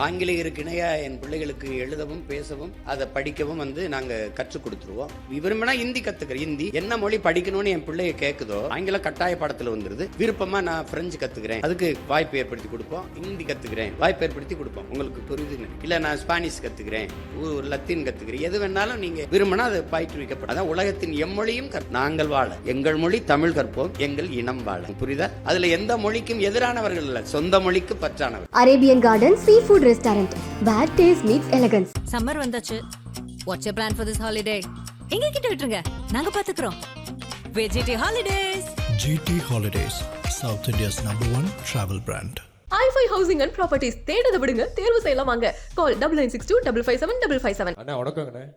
ஆங்கிலேயருக்கு இணையா என் பிள்ளைகளுக்கு எழுதவும் பேசவும் அதை படிக்கவும் நாங்க கற்றுக் கொடுத்துருவோம். விரும்பினா ஹிந்தி கத்துக்கிறேன். ஹிந்தி என்ன மொழி படிக்கணும்னு என் பிள்ளைய கேக்குதோ ஆங்கில கட்டாய பாடத்துல வந்துருது. விருப்பமா நான் பிரெஞ்சு கத்துக்கிறேன், அதுக்கு வாய்ப்பு ஏற்படுத்தி கொடுப்போம். ஹிந்தி கத்துக்கிறேன், வாய்ப்பு ஏற்படுத்தி கொடுப்போம். உங்களுக்கு புரியுது இல்ல? நான் ஸ்பானிஷ் கத்துக்கிறேன், லத்தீன் கத்துக்கிறேன், எது வேணாலும் நீங்க விரும்பினா அது பயிற்றுவிக்கப்படும். அதான் உலகத்தின் எம்மொழியும் நாங்கள் வாழ எங்கள் மொழி தமிழ் கற்போம், எங்கள் இனம் வாழ. புரியுதா? அதுல எந்த மொழிக்கும் எதிரானவர்கள் இல்ல, சொந்த மொழிக்கு பற்றானவர். Arabian Garden seafood restaurant, where taste meets elegance. Summer வந்தாச்சு. What's your plan for this holiday? எங்க கிட்ட விட்டுருங்க, நாங்க பாத்துக்கிறோம். VGT Holidays. GT Holidays, South India's #1 travel brand. i5 housing and properties தேடுத விடுங்க, தேர்வு செய்யலாம். வாங்க. கால் 9962557557. அண்ணா வணக்கங்கண்ணே.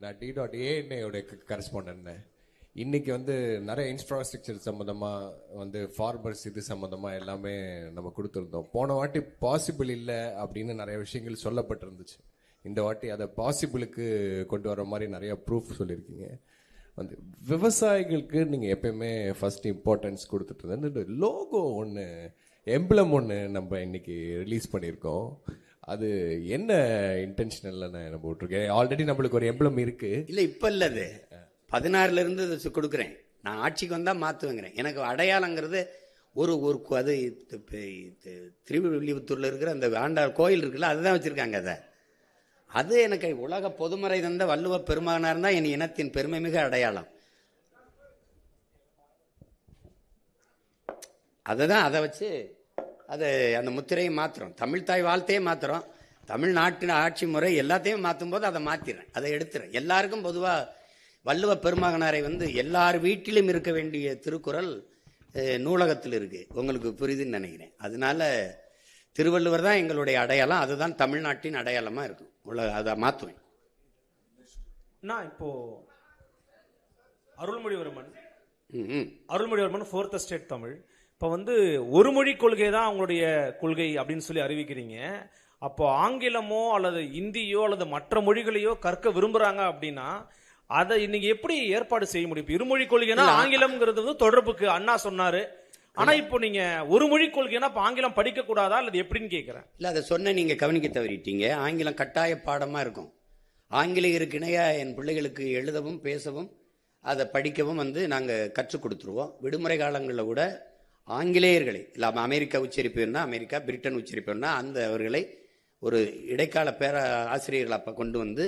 நான் D.A கரஸ்பாண்டன்ட். இன்னைக்கு நிறைய இன்ஃப்ராஸ்ட்ரக்சர் சம்மந்தமாக ஃபார்மர்ஸ் இது சம்மந்தமாக எல்லாமே நம்ம கொடுத்துருந்தோம். போன வாட்டி பாசிபிள் இல்லை அப்படின்னு நிறைய விஷயங்கள் சொல்லப்பட்டிருந்துச்சு. இந்த வாட்டி அதை பாசிபிளுக்கு கொண்டு வர மாதிரி நிறைய ப்ரூஃப் சொல்லியிருக்கீங்க. விவசாயிகளுக்கு நீங்கள் எப்பயுமே ஃபர்ஸ்ட் இம்பார்ட்டன்ஸ் கொடுத்துட்டு இருந்தது. லோகோ ஒன்று, எம்ப்ளம் ஒன்று நம்ம இன்னைக்கு ரிலீஸ் பண்ணியிருக்கோம். அது என்ன இன்டென்ஷனல்ல நம்ம விட்டுருக்கேன். ஆல்ரெடி நம்மளுக்கு ஒரு எம்ப்ளம் இருக்கு. இல்லை, இப்போ இல்லை, அது 16ல இருந்து கொடுக்குறேன். நான் ஆட்சிக்கு வந்தா மாத்துவேங்கிறேன். எனக்கு அடையாளங்கிறது ஒரு அது திருவில்லிபுத்தூர்ல இருக்கிற அந்த ஆண்டாள் கோயில் இருக்குல்ல, அதுதான் வச்சிருக்காங்க. அது எனக்கு உலக பொதுமறை தந்த வள்ளுவ பெருமகனார் தான் என் இனத்தின் பெருமை மிக அடையாளம். அதை வச்சு அந்த முத்திரையை மாத்துறோம். தமிழ்தாய் வாழ்த்தையே மாத்துறோம். தமிழ்நாட்டின் ஆட்சி முறை எல்லாத்தையும் மாற்றும் போது அதை மாத்திரேன், அதை எடுத்துறேன். எல்லாருக்கும் பொதுவா வள்ளுவ பெருமகனாரை எல்லார் வீட்டிலும் இருக்க வேண்டிய திருக்குறள் நூலகத்தில் இருக்கு. உங்களுக்கு புரியுதுன்னு நினைக்கிறேன். அதனால திருவள்ளுவர் தான் எங்களுடைய அடையாளம். அதுதான் தமிழ்நாட்டின் அடையாளமா இருக்கும். அதை மாற்றுவேன். நான் இப்போ அருள்மொழிவர்மன் 4th ஸ்டேட் தமிழ். இப்போ ஒரு மொழி கொள்கை தான் அவங்களுடைய கொள்கை அப்படின்னு சொல்லி அறிவிக்கிறீங்க. அப்போ ஆங்கிலமோ அல்லது இந்தியோ அல்லது மற்ற மொழிகளையோ கற்க விரும்புறாங்க அப்படின்னா அதை இன்னைக்கு எப்படி ஏற்பாடு செய்ய முடியும்? இருமொழி கொள்கைனா ஆங்கிலம்ங்கிறது தொடர்புக்கு அண்ணா சொன்னாரு. ஆனா இப்போ நீங்க ஒரு மொழி கொள்கைனா ஆங்கிலம் படிக்க கூடாதா அல்லது எப்படின்னு கேட்கிறேன். இல்ல, அதை சொன்ன நீங்க கவனிக்க தவறிட்டீங்க. ஆங்கிலம் கட்டாய பாடமா இருக்கும். ஆங்கிலேயருக்கு இணையா என் பிள்ளைகளுக்கு எழுதவும் பேசவும் அதை படிக்கவும் நாங்க கற்றுக் கொடுத்துருவோம். விடுமுறை காலங்களில் கூட ஆங்கிலேயர்களை இல்லாம அமெரிக்கா உச்சரிப்பு வேணா அமெரிக்கா, பிரிட்டன் உச்சரிப்பு வேணா அவர்களை ஒரு இடைக்கால ஆசிரியர்கள் அப்ப கொண்டு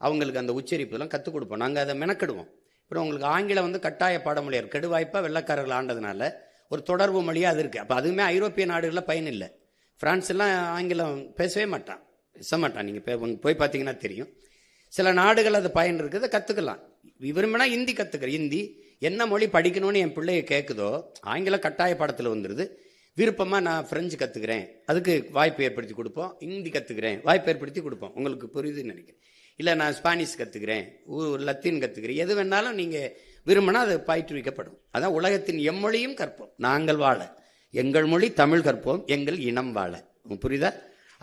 அவங்களுக்கு அந்த உச்சரிப்புலாம் கற்றுக் கொடுப்போம். நாங்கள் அதை மெனக்கிடுவோம். அப்புறம் உங்களுக்கு ஆங்கிலம் கட்டாய பாடமொழியார் கெடுவாய்ப்பாக வெள்ளக்காரர்கள் ஆண்டதுனால ஒரு தொடர்பு மொழியாக அது இருக்குது. அப்போ அதுவுமே ஐரோப்பிய நாடுகளில் பயன் இல்லை. பிரான்ஸ் எல்லாம் ஆங்கிலம் பேச மாட்டான். நீங்கள் போய் பார்த்தீங்கன்னா தெரியும். சில நாடுகள் அது பயன் இருக்குது, கற்றுக்கலாம். விரும்பினா ஹிந்தி கற்றுக்கிறேன். ஹிந்தி என்ன மொழி படிக்கணும்னு என் பிள்ளைய கேட்குதோ ஆங்கில கட்டாய பாடத்தில் வந்துடுது. விருப்பமாக நான் பிரெஞ்சு கற்றுக்கிறேன், அதுக்கு வாய்ப்பு ஏற்படுத்தி கொடுப்போம். ஹிந்தி கற்றுக்கிறேன், வாய்ப்பு ஏற்படுத்தி கொடுப்போம். உங்களுக்கு புரியுதுன்னு நினைக்கிறேன். இல்லை நான் ஸ்பானிஷ் கற்றுக்கிறேன், லத்தீன் கற்றுக்கிறேன், எது வேணாலும் நீங்கள் விரும்பினா அது பயிற்றுவிக்கப்படும். அதான் உலகத்தின் எம்மொழியும் கற்போம், நாங்கள் வாழ எங்கள் மொழி தமிழ் கற்போம், எங்கள் இனம் வாழ. புரியுதா?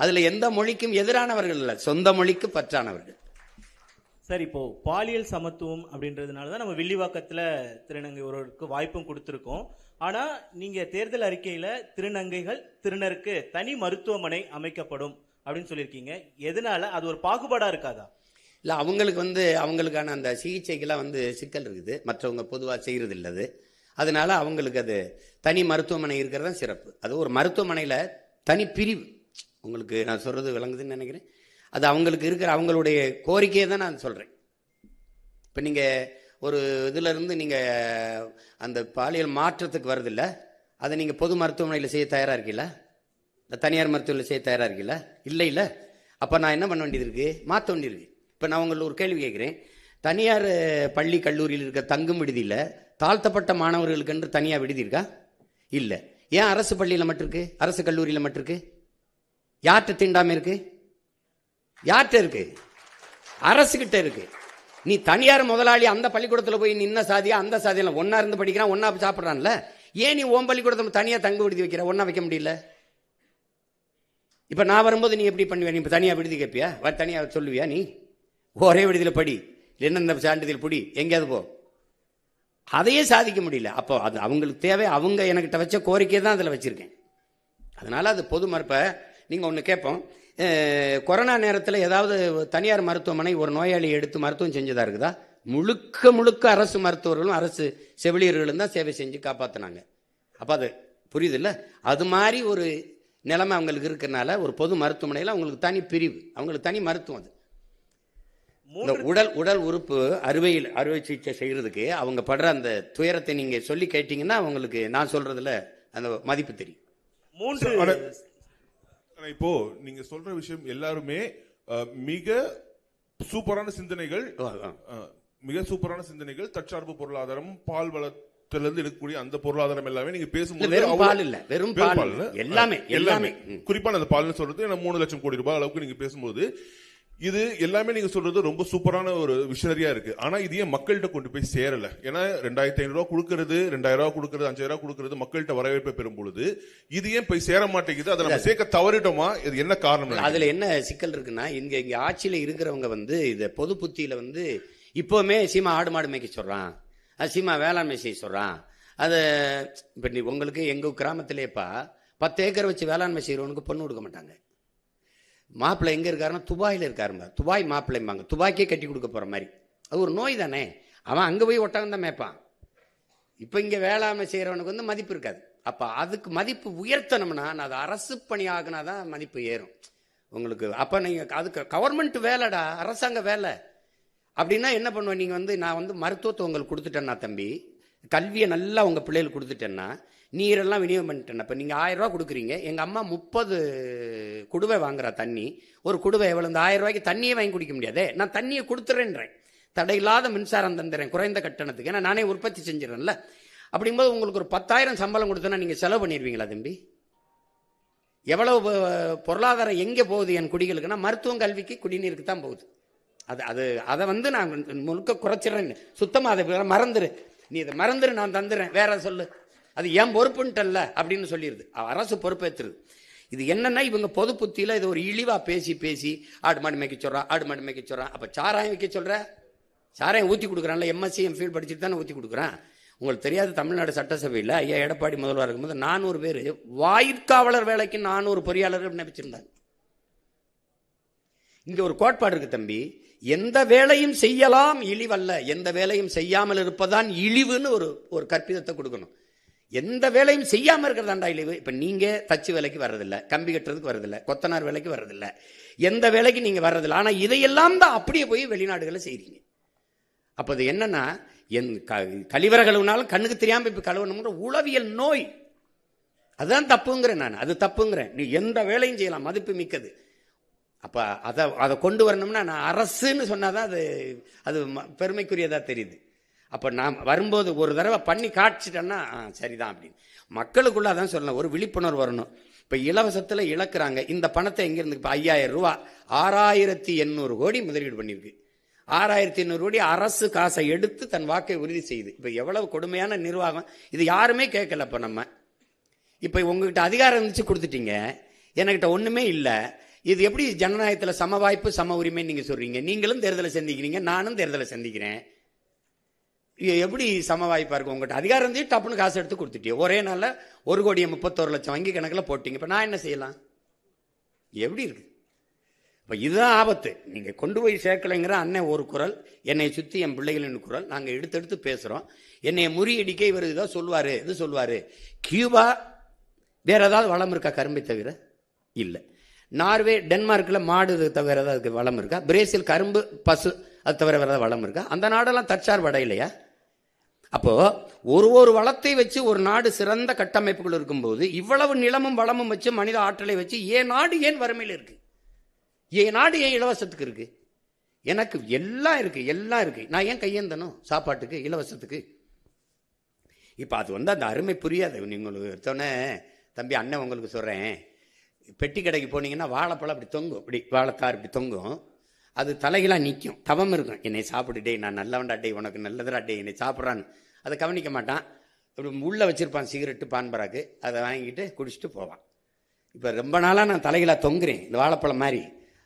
அதில் எந்த மொழிக்கும் எதிரானவர்கள் இல்லை, சொந்த மொழிக்கு பற்றானவர்கள். சார், இப்போ பாலியல் சமத்துவம் அப்படின்றதுனால தான் நம்ம வில்லிவாக்கத்தில் திருநங்கை ஒருவருக்கு வாய்ப்பும் கொடுத்துருக்கோம். ஆனால் நீங்கள் தேர்தல் அறிக்கையில் திருநங்கைகள் திருநருக்கு தனி மருத்துவமனை அமைக்கப்படும் அப்படின்னு சொல்லியிருக்கீங்க. எதனால? அது ஒரு பாகுபாடாக இருக்காதா? இல்லை, அவங்களுக்கு அவங்களுக்கான அந்த சிகிச்சைக்கெல்லாம் சிக்கல் இருக்குது, மற்றவங்க பொதுவாக செய்கிறது இல்லது. அதனால அவங்களுக்கு அது தனி மருத்துவமனை இருக்கிறது தான் சிறப்பு. அது ஒரு மருத்துவமனையில் தனி பிரிவு. உங்களுக்கு நான் சொல்கிறது விளங்குதுன்னு நினைக்கிறேன். அது அவங்களுக்கு இருக்கிற அவங்களுடைய கோரிக்கையை தான் நான் சொல்கிறேன். இப்போ நீங்கள் ஒரு இதிலிருந்து நீங்கள் அந்த பாலியல் மாற்றத்துக்கு வருதில்ல, அதை நீங்கள் பொது மருத்துவமனையில் செய்ய தயாராக இருக்கீங்களா? தனியார் மருத்துவமனையில் செய்ய தயாராக இருக்கீங்களா? இல்லை. அப்போ நான் என்ன பண்ண வேண்டியது இருக்குது? மாற்ற வேண்டியிருக்கு. இப்போ நான் உங்களுக்கு ஒரு கேள்வி கேட்குறேன். தனியார் பள்ளி கல்லூரியில் இருக்க தங்கும் விடுதியில் தாழ்த்தப்பட்ட மாணவர்களுக்கு என்று தனியாக விடுதி இருக்கா? இல்லை. ஏன் அரசு பள்ளியில் மட்டும் இருக்கு, அரசு கல்லூரியில் மட்டும் இருக்கு? யார்கிட்ட தீண்டாமல் இருக்கு? யார்கிட்ட இருக்கு? அரசுகிட்ட இருக்கு. நீ தனியார் முதலாளி அந்த பள்ளிக்கூடத்தில் போய் நின்ன சாதியா அந்த சாதியில் ஒன்னா இருந்து படிக்கிறான், ஒன்னா சாப்பிட்றான்ல. ஏன் நீ ஓம் பள்ளிக்கூடத்தில் தனியாக தங்க விடுதி வைக்கிற, ஒன்னா வைக்க முடியல? இப்போ நான் வரும்போது நீ எப்படி பண்ணுவியா? நீ இப்போ தனியாக விடுதி கேட்பியா? தனியாக சொல்லுவியா? நீ ஒரே விடுதியில் படி, என்ன சான்றிதழ் பிடி, எங்கேயாவது போ. அதையே சாதிக்க முடியல. அப்போ அது அவங்களுக்கு தேவை. அவங்க என்கிட்ட வச்ச கோரிக்கையை தான் அதில் வச்சிருக்கேன். அதனால அது பொது மறுப்பை நீங்கள் ஒன்று கேட்போம். கொரோனா நேரத்தில் ஏதாவது தனியார் மருத்துவமனை ஒரு நோயாளியை எடுத்து மருத்துவம் செஞ்சதா இருக்குதா? முழுக்க முழுக்க அரசு மருத்துவர்களும் அரசு செவிலியர்களும் தான் சேவை செஞ்சு காப்பாற்றினாங்க. அப்போ அது புரியுது இல்லை? அது மாதிரி ஒரு நிலைமை அவங்களுக்கு இருக்கிறனால ஒரு பொது மருத்துவமனையில் அவங்களுக்கு தனி பிரிவு, அவங்களுக்கு தனி மருத்துவம். அது இந்த உடல் உறுப்பு அறுவை சிகிச்சை செய்யறதுக்கு அவங்க படுற அந்த துயரத்தை நீங்க சொல்லி கேட்டீங்கன்னா அவங்களுக்கு நான் சொல்றதுல அந்த மதிப்பு தெரியும். இப்போ நீங்க சொல்ற விஷயம் எல்லாருமே மிக சூப்பரான சிந்தனைகள், தற்சார்பு பொருளாதாரம், பால் வளத்திலிருந்து எடுக்கக்கூடிய அந்த பொருளாதாரம் எல்லாமே நீங்க பேசும்போது வெறும் பால் இல்ல, வெறும் பால் எல்லாமே குறிப்பான அந்த பால்னு சொல்றது 3 லட்சம் கோடி ரூபாய் அளவுக்கு நீங்க பேசும்போது இது எல்லாமே நீங்க சொல்றது ரொம்ப சூப்பரான ஒரு விஷனரியா இருக்கு. ஆனா இது ஏன் மக்கள்கிட்ட கொண்டு போய் சேரல? ஏன்னா 2500 ரூபாய் கொடுக்கறது, 2000 ரூபாய் கொடுக்கறது, 5000 ரூபாய் கொடுக்கறது மக்கள்கிட்ட வரவேற்பை பெறும் பொழுது இது ஏன் போய் சேர மாட்டேங்குது? அதை நம்ம சேர்க்க தவறிட்டோமா? இது என்ன காரணம்? அதுல என்ன சிக்கல் இருக்குன்னா, இங்க ஆட்சியில இருக்கிறவங்க இத பொது புத்தியில இப்பவுமே சீமா ஆடு மாடு மேய்க்க சொல்றான், சீமா வேளாண்மை செய்ய சொல்றான். அது இப்ப உங்களுக்கு எங்க கிராமத்திலேப்பா 10 ஏக்கர் வச்சு வேளாண்மை செய்யறவனுக்கு பொண்ணு கொடுக்க மாட்டாங்க. மாப்பிள்ளை எங்க இருக்காருன்னா துபாயில இருக்காருங்க. துபாய் மாப்பிள்ளைம்பாங்க, துபாய்க்கே கட்டி கொடுக்க போற மாதிரி. அது ஒரு நோய் தானே. அவன் அங்க போய் ஒட்டகம் தான் மேய்ப்பான். இப்ப இங்க வேளாண்மை செய்யறவனுக்கு மதிப்பு இருக்காது. அப்ப அதுக்கு மதிப்பு உயர்த்தணும்னா அது அரசு பணி ஆகுனாதான் மதிப்பு ஏறும் உங்களுக்கு. அப்ப நீங்க அதுக்கு கவர்மெண்ட் வேலைடா, அரசாங்க வேலை அப்படின்னா என்ன பண்ணுவேன்? நீங்க நான் மருத்துவத்தை உங்களுக்கு கொடுத்துட்டேன்னா தம்பி, கல்வியை நல்லா உங்க பிள்ளைகளுக்கு கொடுத்துட்டேன்னா, நீரெல்லாம் விநியோகம் பண்ணிட்டேன். இப்போ நீங்கள் 1000 ரூபா கொடுக்குறீங்க, எங்கள் அம்மா 30 குடுவை வாங்குறா தண்ணி. ஒரு குடுவை எவ்வளோ? இந்த 1000 ரூபாய்க்கு தண்ணியே வாங்கி குடிக்க முடியாதே. நான் தண்ணியை கொடுத்துறேன்றேன், தடையில்லாத மின்சாரம் தந்துடுறேன் குறைந்த கட்டணத்துக்கு, ஏன்னா நானே உற்பத்தி செஞ்சிடறேன்ல. அப்படிங்கும்போது உங்களுக்கு ஒரு 10,000 சம்பளம் கொடுத்தோன்னா நீங்கள் செலவு பண்ணிடுவீங்களா தம்பி? எவ்வளவு பொருளாதாரம் எங்கே போகுது என் குடிகளுக்குன்னா மருத்துவம், கல்விக்கு, குடிநீருக்கு தான் போகுது. அதை நான் முழுக்க குறைச்சிடறேன். சுத்தமாக அதை மறந்துரு, நீ இதை மறந்துரு, நான் தந்துடுறேன், வேற சொல்லு, அது ஏன் பொறுப்புன்ட்டல்ல அப்படின்னு சொல்லிடுது. அரசு பொறுப்பேற்றுது. இது என்னன்னா இவங்க பொது புத்தியில இது ஒரு இழிவா பேசி ஆடு மாடு மேய்க்க சொல்றான். அப்ப சாராயம் வைக்க சொல்ற, சாராயம் ஊத்தி கொடுக்குறான்ல, எம்எஸ்சி எம்ஃபில் படிச்சுட்டு தானே ஊத்தி கொடுக்குறான். உங்களுக்கு தெரியாது, தமிழ்நாடு சட்டசபையில் ஐயா எடப்பாடி முதல்வர் இருக்கும்போது 400 பேர் வாயிற்காவலர் வேலைக்கு 400 பொறியாளர்கள் நினைச்சிருந்தாங்க. இங்க ஒரு கோட்பாடு இருக்கு தம்பி, எந்த வேலையும் செய்யலாம் இழிவல்ல, எந்த வேலையும் செய்யாமல் இருப்பதான் இழிவுன்னு ஒரு கற்பிதத்தை கொடுக்கணும். எந்த வேலையும் செய்யாம இருக்கிறதாண்டா இழிவு. இப்ப நீங்க தச்சு வேலைக்கு வர்றதில்ல, கம்பி கட்டுறதுக்கு வர்றதில்ல, கொத்தனார் வேலைக்கு வர்றதில்ல, எந்த வேலைக்கு நீங்க வர்றதில்ல. ஆனா இதையெல்லாம் தான் அப்படியே போய் வெளிநாடுகளை செய்றீங்க. அப்ப அது என்னன்னா, கழிவறை கழுவுனாலும் கண்ணுக்கு தெரியாம இப்ப கழுவணும்ன்ற உளவியல் நோய். அதுதான் தப்புங்கிறேன் நான், அது தப்புங்கிறேன். நீ எந்த வேலையும் செய்யலாம், மதிப்பு மிக்கது. அப்ப அதை கொண்டு வரணும்னா நான் அரசுன்னு சொன்னாதான் அது பெருமைக்குரியதா தெரியுது. அப்ப நான் வரும்போது ஒரு தடவை பண்ணி காட்சிட்டேன்னா சரிதான் அப்படின்னு மக்களுக்குள்ள அதான் சொல்லணும், ஒரு விழிப்புணர்வு வரணும். இப்ப இலவசத்துல இழக்கிறாங்க. இந்த பணத்தை எங்க இருந்து? இப்ப 5000 ரூபாய் 6800 கோடி முதலீடு பண்ணிருக்கு. 6800 கோடி அரசு காசை எடுத்து தன் வாக்கை உறுதி செய்யுது. இப்ப எவ்வளவு கொடுமையான நிர்வாகம் இது, யாருமே கேட்கல. இப்ப நம்ம இப்ப உங்ககிட்ட அதிகாரம் இருந்துச்சு கொடுத்துட்டீங்க, என்கிட்ட ஒண்ணுமே இல்லை. இது எப்படி ஜனநாயகத்துல சம வாய்ப்பு சம உரிமை நீங்க சொல்றீங்க? நீங்களும் தேர்தலை சந்திக்கிறீங்க, நானும் தேர்தலை சந்திக்கிறேன். எப்படி சம வாய்ப்பா இருக்கும்? உங்கள்கிட்ட அதிகாரம் இருந்து டப்புன்னு காசு எடுத்து கொடுத்துட்டீங்க. ஒரே நாள்ல 1,31,00,000 வங்கி கணக்கில் போட்டீங்க. இப்ப நான் என்ன செய்யலாம்? எப்படி இருக்கு? இப்ப இதுதான் ஆபத்து. நீங்க கொண்டு போய் சேர்க்கலைங்கிற அண்ணன் ஒரு குரல், என்னை சுத்தி என் பிள்ளைகளின் குரல், நாங்க எடுத்து பேசுறோம். என்னை முறியடிக்க இவர் இதான் சொல்லுவாரு, இது சொல்லுவாரு. கியூபா வேற ஏதாவது வளம் இருக்கா கரும்பை தவிர? இல்லை. நார்வே, டென்மார்க்கில் மாடு தவிர ஏதாவது வளம் இருக்கா? பிரேசில் கரும்பு, பசு, அது தவிர வேற ஏதாவது வளம் இருக்கா? அந்த நாடெல்லாம் தற்சார்பு அடையலையா? அப்போ ஒரு வளத்தை வச்சு ஒரு நாடு சிறந்த கட்டமைப்புகள் இருக்கும்போது இவ்வளவு நிலமும் வளமும் வச்சு மனித ஆற்றலை வச்சு ஏன் நாடு ஏன் வறுமையில் இருக்கு? ஏன் நாடு ஏன் இலவசத்துக்கு இருக்கு? எனக்கு எல்லாம் இருக்கு. நான் ஏன் கையேந்தணும் சாப்பாட்டுக்கு, இலவசத்துக்கு? இப்ப அது அந்த அருமை புரியாது. நீங்களுக்கு எடுத்தோடனே தம்பி அண்ணன் உங்களுக்கு சொல்றேன், பெட்டி கடைக்கு போனீங்கன்னா வாழைப்பழம் அப்படி தொங்கும், இப்படி வாழைத்தார் இப்படி தொங்கும், அது தலைகளாக நிற்கும், தவம் இருக்கும். என்னை சாப்பிட்டுட்டே, நான் நல்லவன்டா டே, உனக்கு நல்லதுடா டே, என்னை சாப்பிட்றான்னு அதை கவனிக்க மாட்டான். இப்படி உள்ளே வச்சிருப்பான் சிகரெட்டு, பான்பராக்கு, அதை வாங்கிட்டு குடிச்சிட்டு போவான். இப்போ ரொம்ப நாளாக நான் தலைகளாக தொங்குறேன் இந்த வாழைப்பழம் மாதிரி,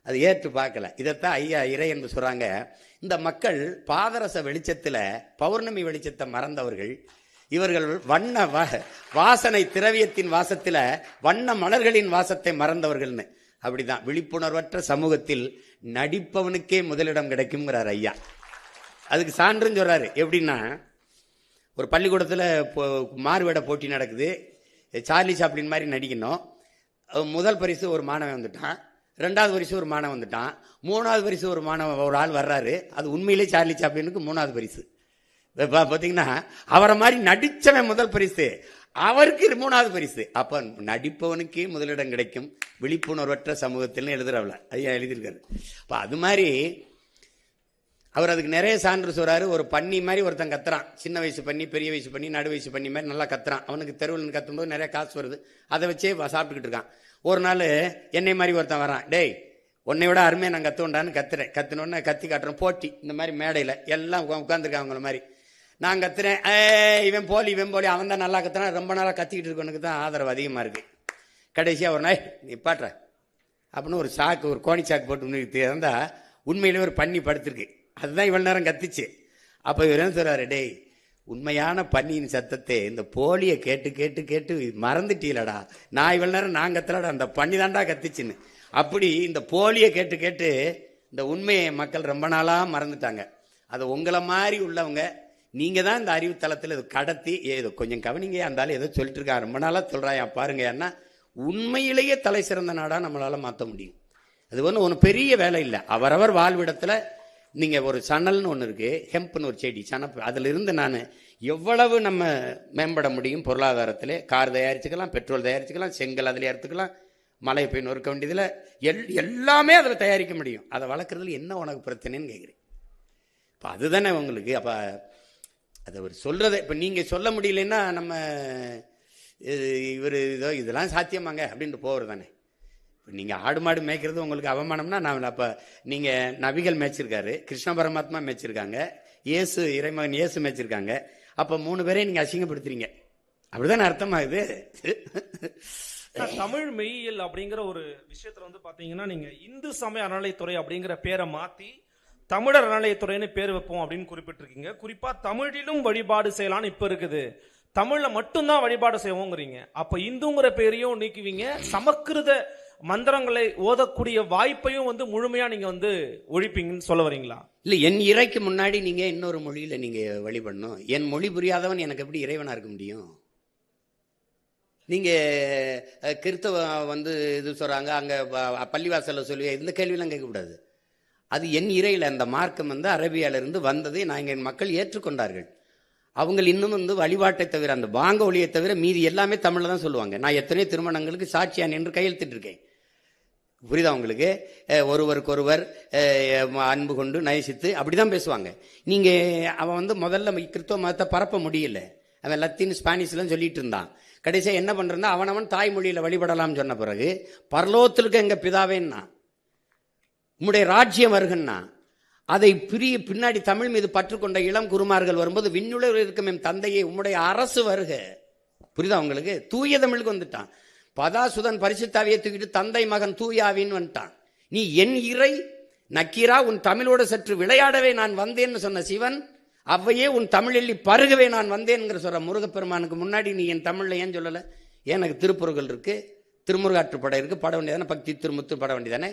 அது ஏற்று பார்க்கல. இதைத்தான் ஐயா இறை என்று சொல்கிறாங்க. இந்த மக்கள் பாதரச வெளிச்சத்தில் பௌர்ணமி வெளிச்சத்தை மறந்தவர்கள், இவர்கள் வண்ண வாசனை திரவியத்தின் வாசத்தில் வண்ண மலர்களின் வாசத்தை மறந்தவர்கள்னு. அப்படிதான் விழிப்புணர்வற்ற சமூகத்தில் நடிப்பவனுக்கே முதலிடம் கிடைக்கும்ங்கிறார் ஐயா. அதுக்கு சான்றுன்னு சொல்றாரு. எப்படின்னா, ஒரு பள்ளிக்கூடத்தில் மாறுவேட போட்டி நடக்குது. சார்லி சாப்ளின் மாதிரி நடிக்கணும். முதல் பரிசு ஒரு மாணவன் வந்துட்டான், 2வது பரிசு ஒரு மாணவன் வந்துட்டான், 3வது பரிசு ஒரு ஆள் வர்றாரு. அது உண்மையிலே சார்லி சாப்ளினுக்கு 3வது பரிசு. பார்த்தீங்கன்னா அவரை மாதிரி நடிச்சவன் முதல் பரிசு, அவருக்கு 3வது பரிசு. அப்ப நடிப்பவனுக்கே முதலிடம் கிடைக்கும் விழிப்புணர்வற்ற சமூகத்தில் எழுதுறவள ஐயா எழுதியிருக்காரு. அப்ப அது மாதிரி அவர் அதுக்கு நிறைய சான்று சொல்றாரு. ஒரு பன்னி மாதிரி ஒருத்தன் கத்துறான், சின்ன வயசு பண்ணி, பெரிய வயசு பண்ணி, நடு வயசு பண்ணி மாதிரி நல்லா கத்துறான். அவனுக்கு தெருவில் கத்தும்போது நிறைய காசு வருது, அதை வச்சே சாப்பிட்டுக்கிட்டு இருக்கான். ஒரு நாள் என்னை மாதிரி ஒருத்தன் வரான், டேய் உன்னை விட அருமையை நான் கத்துவேன்டான்னு கத்துனோன்னு கத்தி காட்டுறோம். போட்டி இந்த மாதிரி மேடையில் எல்லாம் உட்காந்துருக்கான் அவங்கள மாதிரி. நான் கத்துறேன், இவன் போலி அவன் தான் நல்லா கத்துறான், ரொம்ப நாளாக கத்திக்கிட்டு இருக்கவனுக்கு தான் ஆதரவு அதிகமாக இருக்கு. கடைசியாக ஒரு நாய் நீ பாட்டுற அப்படின்னு ஒரு சாக்கு, ஒரு கோணி சாக்கு போட்டு இருந்தா உண்மையிலே ஒரு பன்னி படுத்திருக்கு. அதுதான் இவ்வளவு நேரம் கத்திச்சு. அப்போ இவர் என்ன சொல்றாரு, டேய் உண்மையான பன்னியின் சத்தத்தை இந்த போலியை கேட்டு கேட்டு கேட்டு மறந்துட்டீலடா, நான் இவ்வளவு நேரம் நான் கத்தலடா, அந்த பன்னி தாண்டா கத்திச்சுன்னு. அப்படி இந்த போலியை கேட்டு கேட்டு இந்த உண்மையை மக்கள் ரொம்ப நாளாக மறந்துட்டாங்க. அதை உங்களை மாதிரி உள்ளவங்க நீங்க தான் இந்த அறிவு தளத்தில் இது கடத்தி, ஏதோ கொஞ்சம் கவனிங்க, இருந்தாலும் ஏதோ சொல்லிட்டு இருக்கான், ரொம்ப நாளாக சொல்றாயா பாருங்க, ஏன்னா உண்மையிலேயே தலை சிறந்த நாடா நம்மளால மாற்ற முடியும். அது ஒன்றும் பெரிய வேலை இல்லை. அவரவர் வாழ்விடத்தில் நீங்கள் ஒரு சணல்னு ஒன்று இருக்குது, ஹெம்ப்னு ஒரு செடி, சனப்பு, அதில் இருந்து நான் எவ்வளவு நம்ம மேம்பட முடியும் பொருளாதாரத்தில். கார் தயாரிச்சுக்கலாம், பெட்ரோல் தயாரிச்சுக்கலாம், செங்கல் அதில் எடுத்துக்கலாம், மலை போய் நொறுக்க வேண்டியதில் எல்லாமே அதில் தயாரிக்க முடியும். அதை வளர்க்குறதுல என்ன உனக்கு பிரச்சனைன்னு கேட்குறேன். இப்போ அதுதானே உங்களுக்கு. அப்போ அதை அவர் சொல்கிறத இப்போ நீங்கள் சொல்ல முடியலன்னா நம்ம இவர் இதெல்லாம் சாத்தியமாங்க அப்படின்ட்டு போகிறது தானே. நீங்கள் ஆடு மாடு மேய்க்கிறது உங்களுக்கு அவமானம்னா நான் அப்போ நீங்கள் நபிகள் மேய்ச்சிருக்காரு, கிருஷ்ண பரமாத்மா மேய்ச்சிருக்காங்க, இயேசு இறைமகன் இயேசு மேய்ச்சிருக்காங்க. அப்போ 3 பேரையும் நீங்கள் அசிங்கப்படுத்துறீங்க, அப்படிதான் அர்த்தமாகுது. தமிழ் மெய்யியல் அப்படிங்கிற ஒரு விஷயத்துல வந்து பாத்தீங்கன்னா, நீங்க இந்து சமய அறநிலைத்துறை அப்படிங்கிற பேரை மாத்தி தமிழர் அறநிலைத்துறைன்னு பேர் வைப்போம் அப்படின்னு குறிப்பிட்டிருக்கீங்க. குறிப்பா தமிழிலும் வழிபாடு செய்யலான்னு இப்ப இருக்குது, தமிழ்ல மட்டும்தான் வழிபாடு செய்வோங்கிறீங்க. அப்ப இந்துங்கிற பேரையும் நீக்குவீங்க, சமஸ்கிருத மந்திரங்களை ஓதக்கூடிய வாய்ப்பையும் வந்து முழுமையா நீங்க வந்து ஒழிப்பீங்கன்னு சொல்ல வரீங்களா? இல்லை, என் இறைக்கு முன்னாடி நீங்க இன்னொரு மொழியில நீங்க வழிபடணும். என் மொழி புரியாதவன் எனக்கு எப்படி இறைவனா இருக்க முடியும்? நீங்க கிறிஸ்தவ வந்து இது சொல்றாங்க, அங்க பள்ளிவாசல்ல சொல்லி இந்த கேள்வியெல்லாம் கேட்கக்கூடாது. அது என் இறையில அந்த மார்க்கம் வந்து அரபியால இருந்து வந்ததை நான் என் மக்கள் ஏற்றுக்கொண்டார்கள். அவங்க இன்னும் வந்து வழிபாட்டை தவிர, அந்த பாங்க ஒளியை தவிர மீதி எல்லாமே தமிழ்ல தான் சொல்லுவாங்க. நான் எத்தனை திருமணங்களுக்கு சாட்சியா நின்று கையெழுத்திட்டு இருக்கேன். புரியுதா உங்களுக்கு? ஒருவருக்கொருவர் அன்பு கொண்டு நயசித்து அப்படிதான் பேசுவாங்க. நீங்க அவன் வந்து முதல்ல கிறிஸ்தவ மதத்தை பரப்ப முடியல, அவன் லத்தீன் ஸ்பானிஷ்லாம் சொல்லிட்டு இருந்தான். கடைசியா என்ன பண்றா, அவனவன் தாய்மொழியில வழிபடலாம் சொன்ன பிறகு பரலோகத்திற்கு எங்க பிதாவேன்னா, உம்முடைய ராஜ்யம் வருகன்னா, அதை பின்னாடி தமிழ் மீது பற்றுக்கொண்ட இளம் குருமார்கள் வரும்போது விண்ணுலகில் இருக்கும் என் தந்தையை உம்முடைய அரசு வருக. புரியுதா உங்களுக்கு? தூய தமிழுக்கு வந்துட்டான். பதாசுதன் பரிசுத்தாவியை தூக்கிட்டு தந்தை மகன் தூயாவின்னு வந்துட்டான். நீ என் இறை நக்கீரா, உன் தமிழோடு சற்று விளையாடவே நான் வந்தேன்னு சொன்ன சிவன், அவ்வையே உன் தமிழில் பருகவே நான் வந்தேன்ங்கிற சொல்ற முருகப்பெருமானுக்கு முன்னாடி நீ என் தமிழ்ல ஏன் சொல்லல? எனக்கு திருப்புறங்கள் இருக்கு, திருமுருகாற்றுப்படை இருக்கு, பட வேண்டியதானே, பக்தி திருமுத்து பட வேண்டியதானே.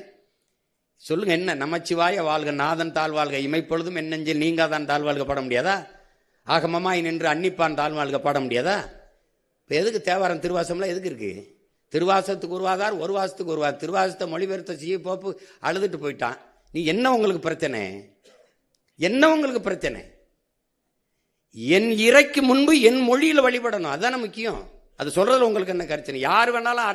சொல்லுங்க, என்ன நமச்சிவாய வாழ்க, நாதன் தாழ்வாழ்க, இமைப்பொழுதும் என் நெஞ்சில் நீங்காதான் தாழ்வாழ்க பாட முடியாதா? ஆகமமாய் நின்று அன்னிப்பான் தாழ்வாழ்க பாட முடியாதா? இப்போ எதுக்கு தேவாரம் திருவாசம்லாம் எதுக்கு இருக்கு? திருவாசத்துக்கு உருவாதார், ஒரு வாசத்துக்கு உருவார். திருவாசத்தை மொழிபெயர்த்த சி போப்பு அழுதுட்டு போயிட்டான். நீ என்ன உங்களுக்கு பிரச்சனை? என்ன உங்களுக்கு பிரச்சனை? என் இறைக்கு முன்பு என் மொழியில் வழிபடணும், அதுதானே முக்கியம். அது சொல்றதுல உங்களுக்கு என்ன பிரச்சனை? யார் வேணாலும்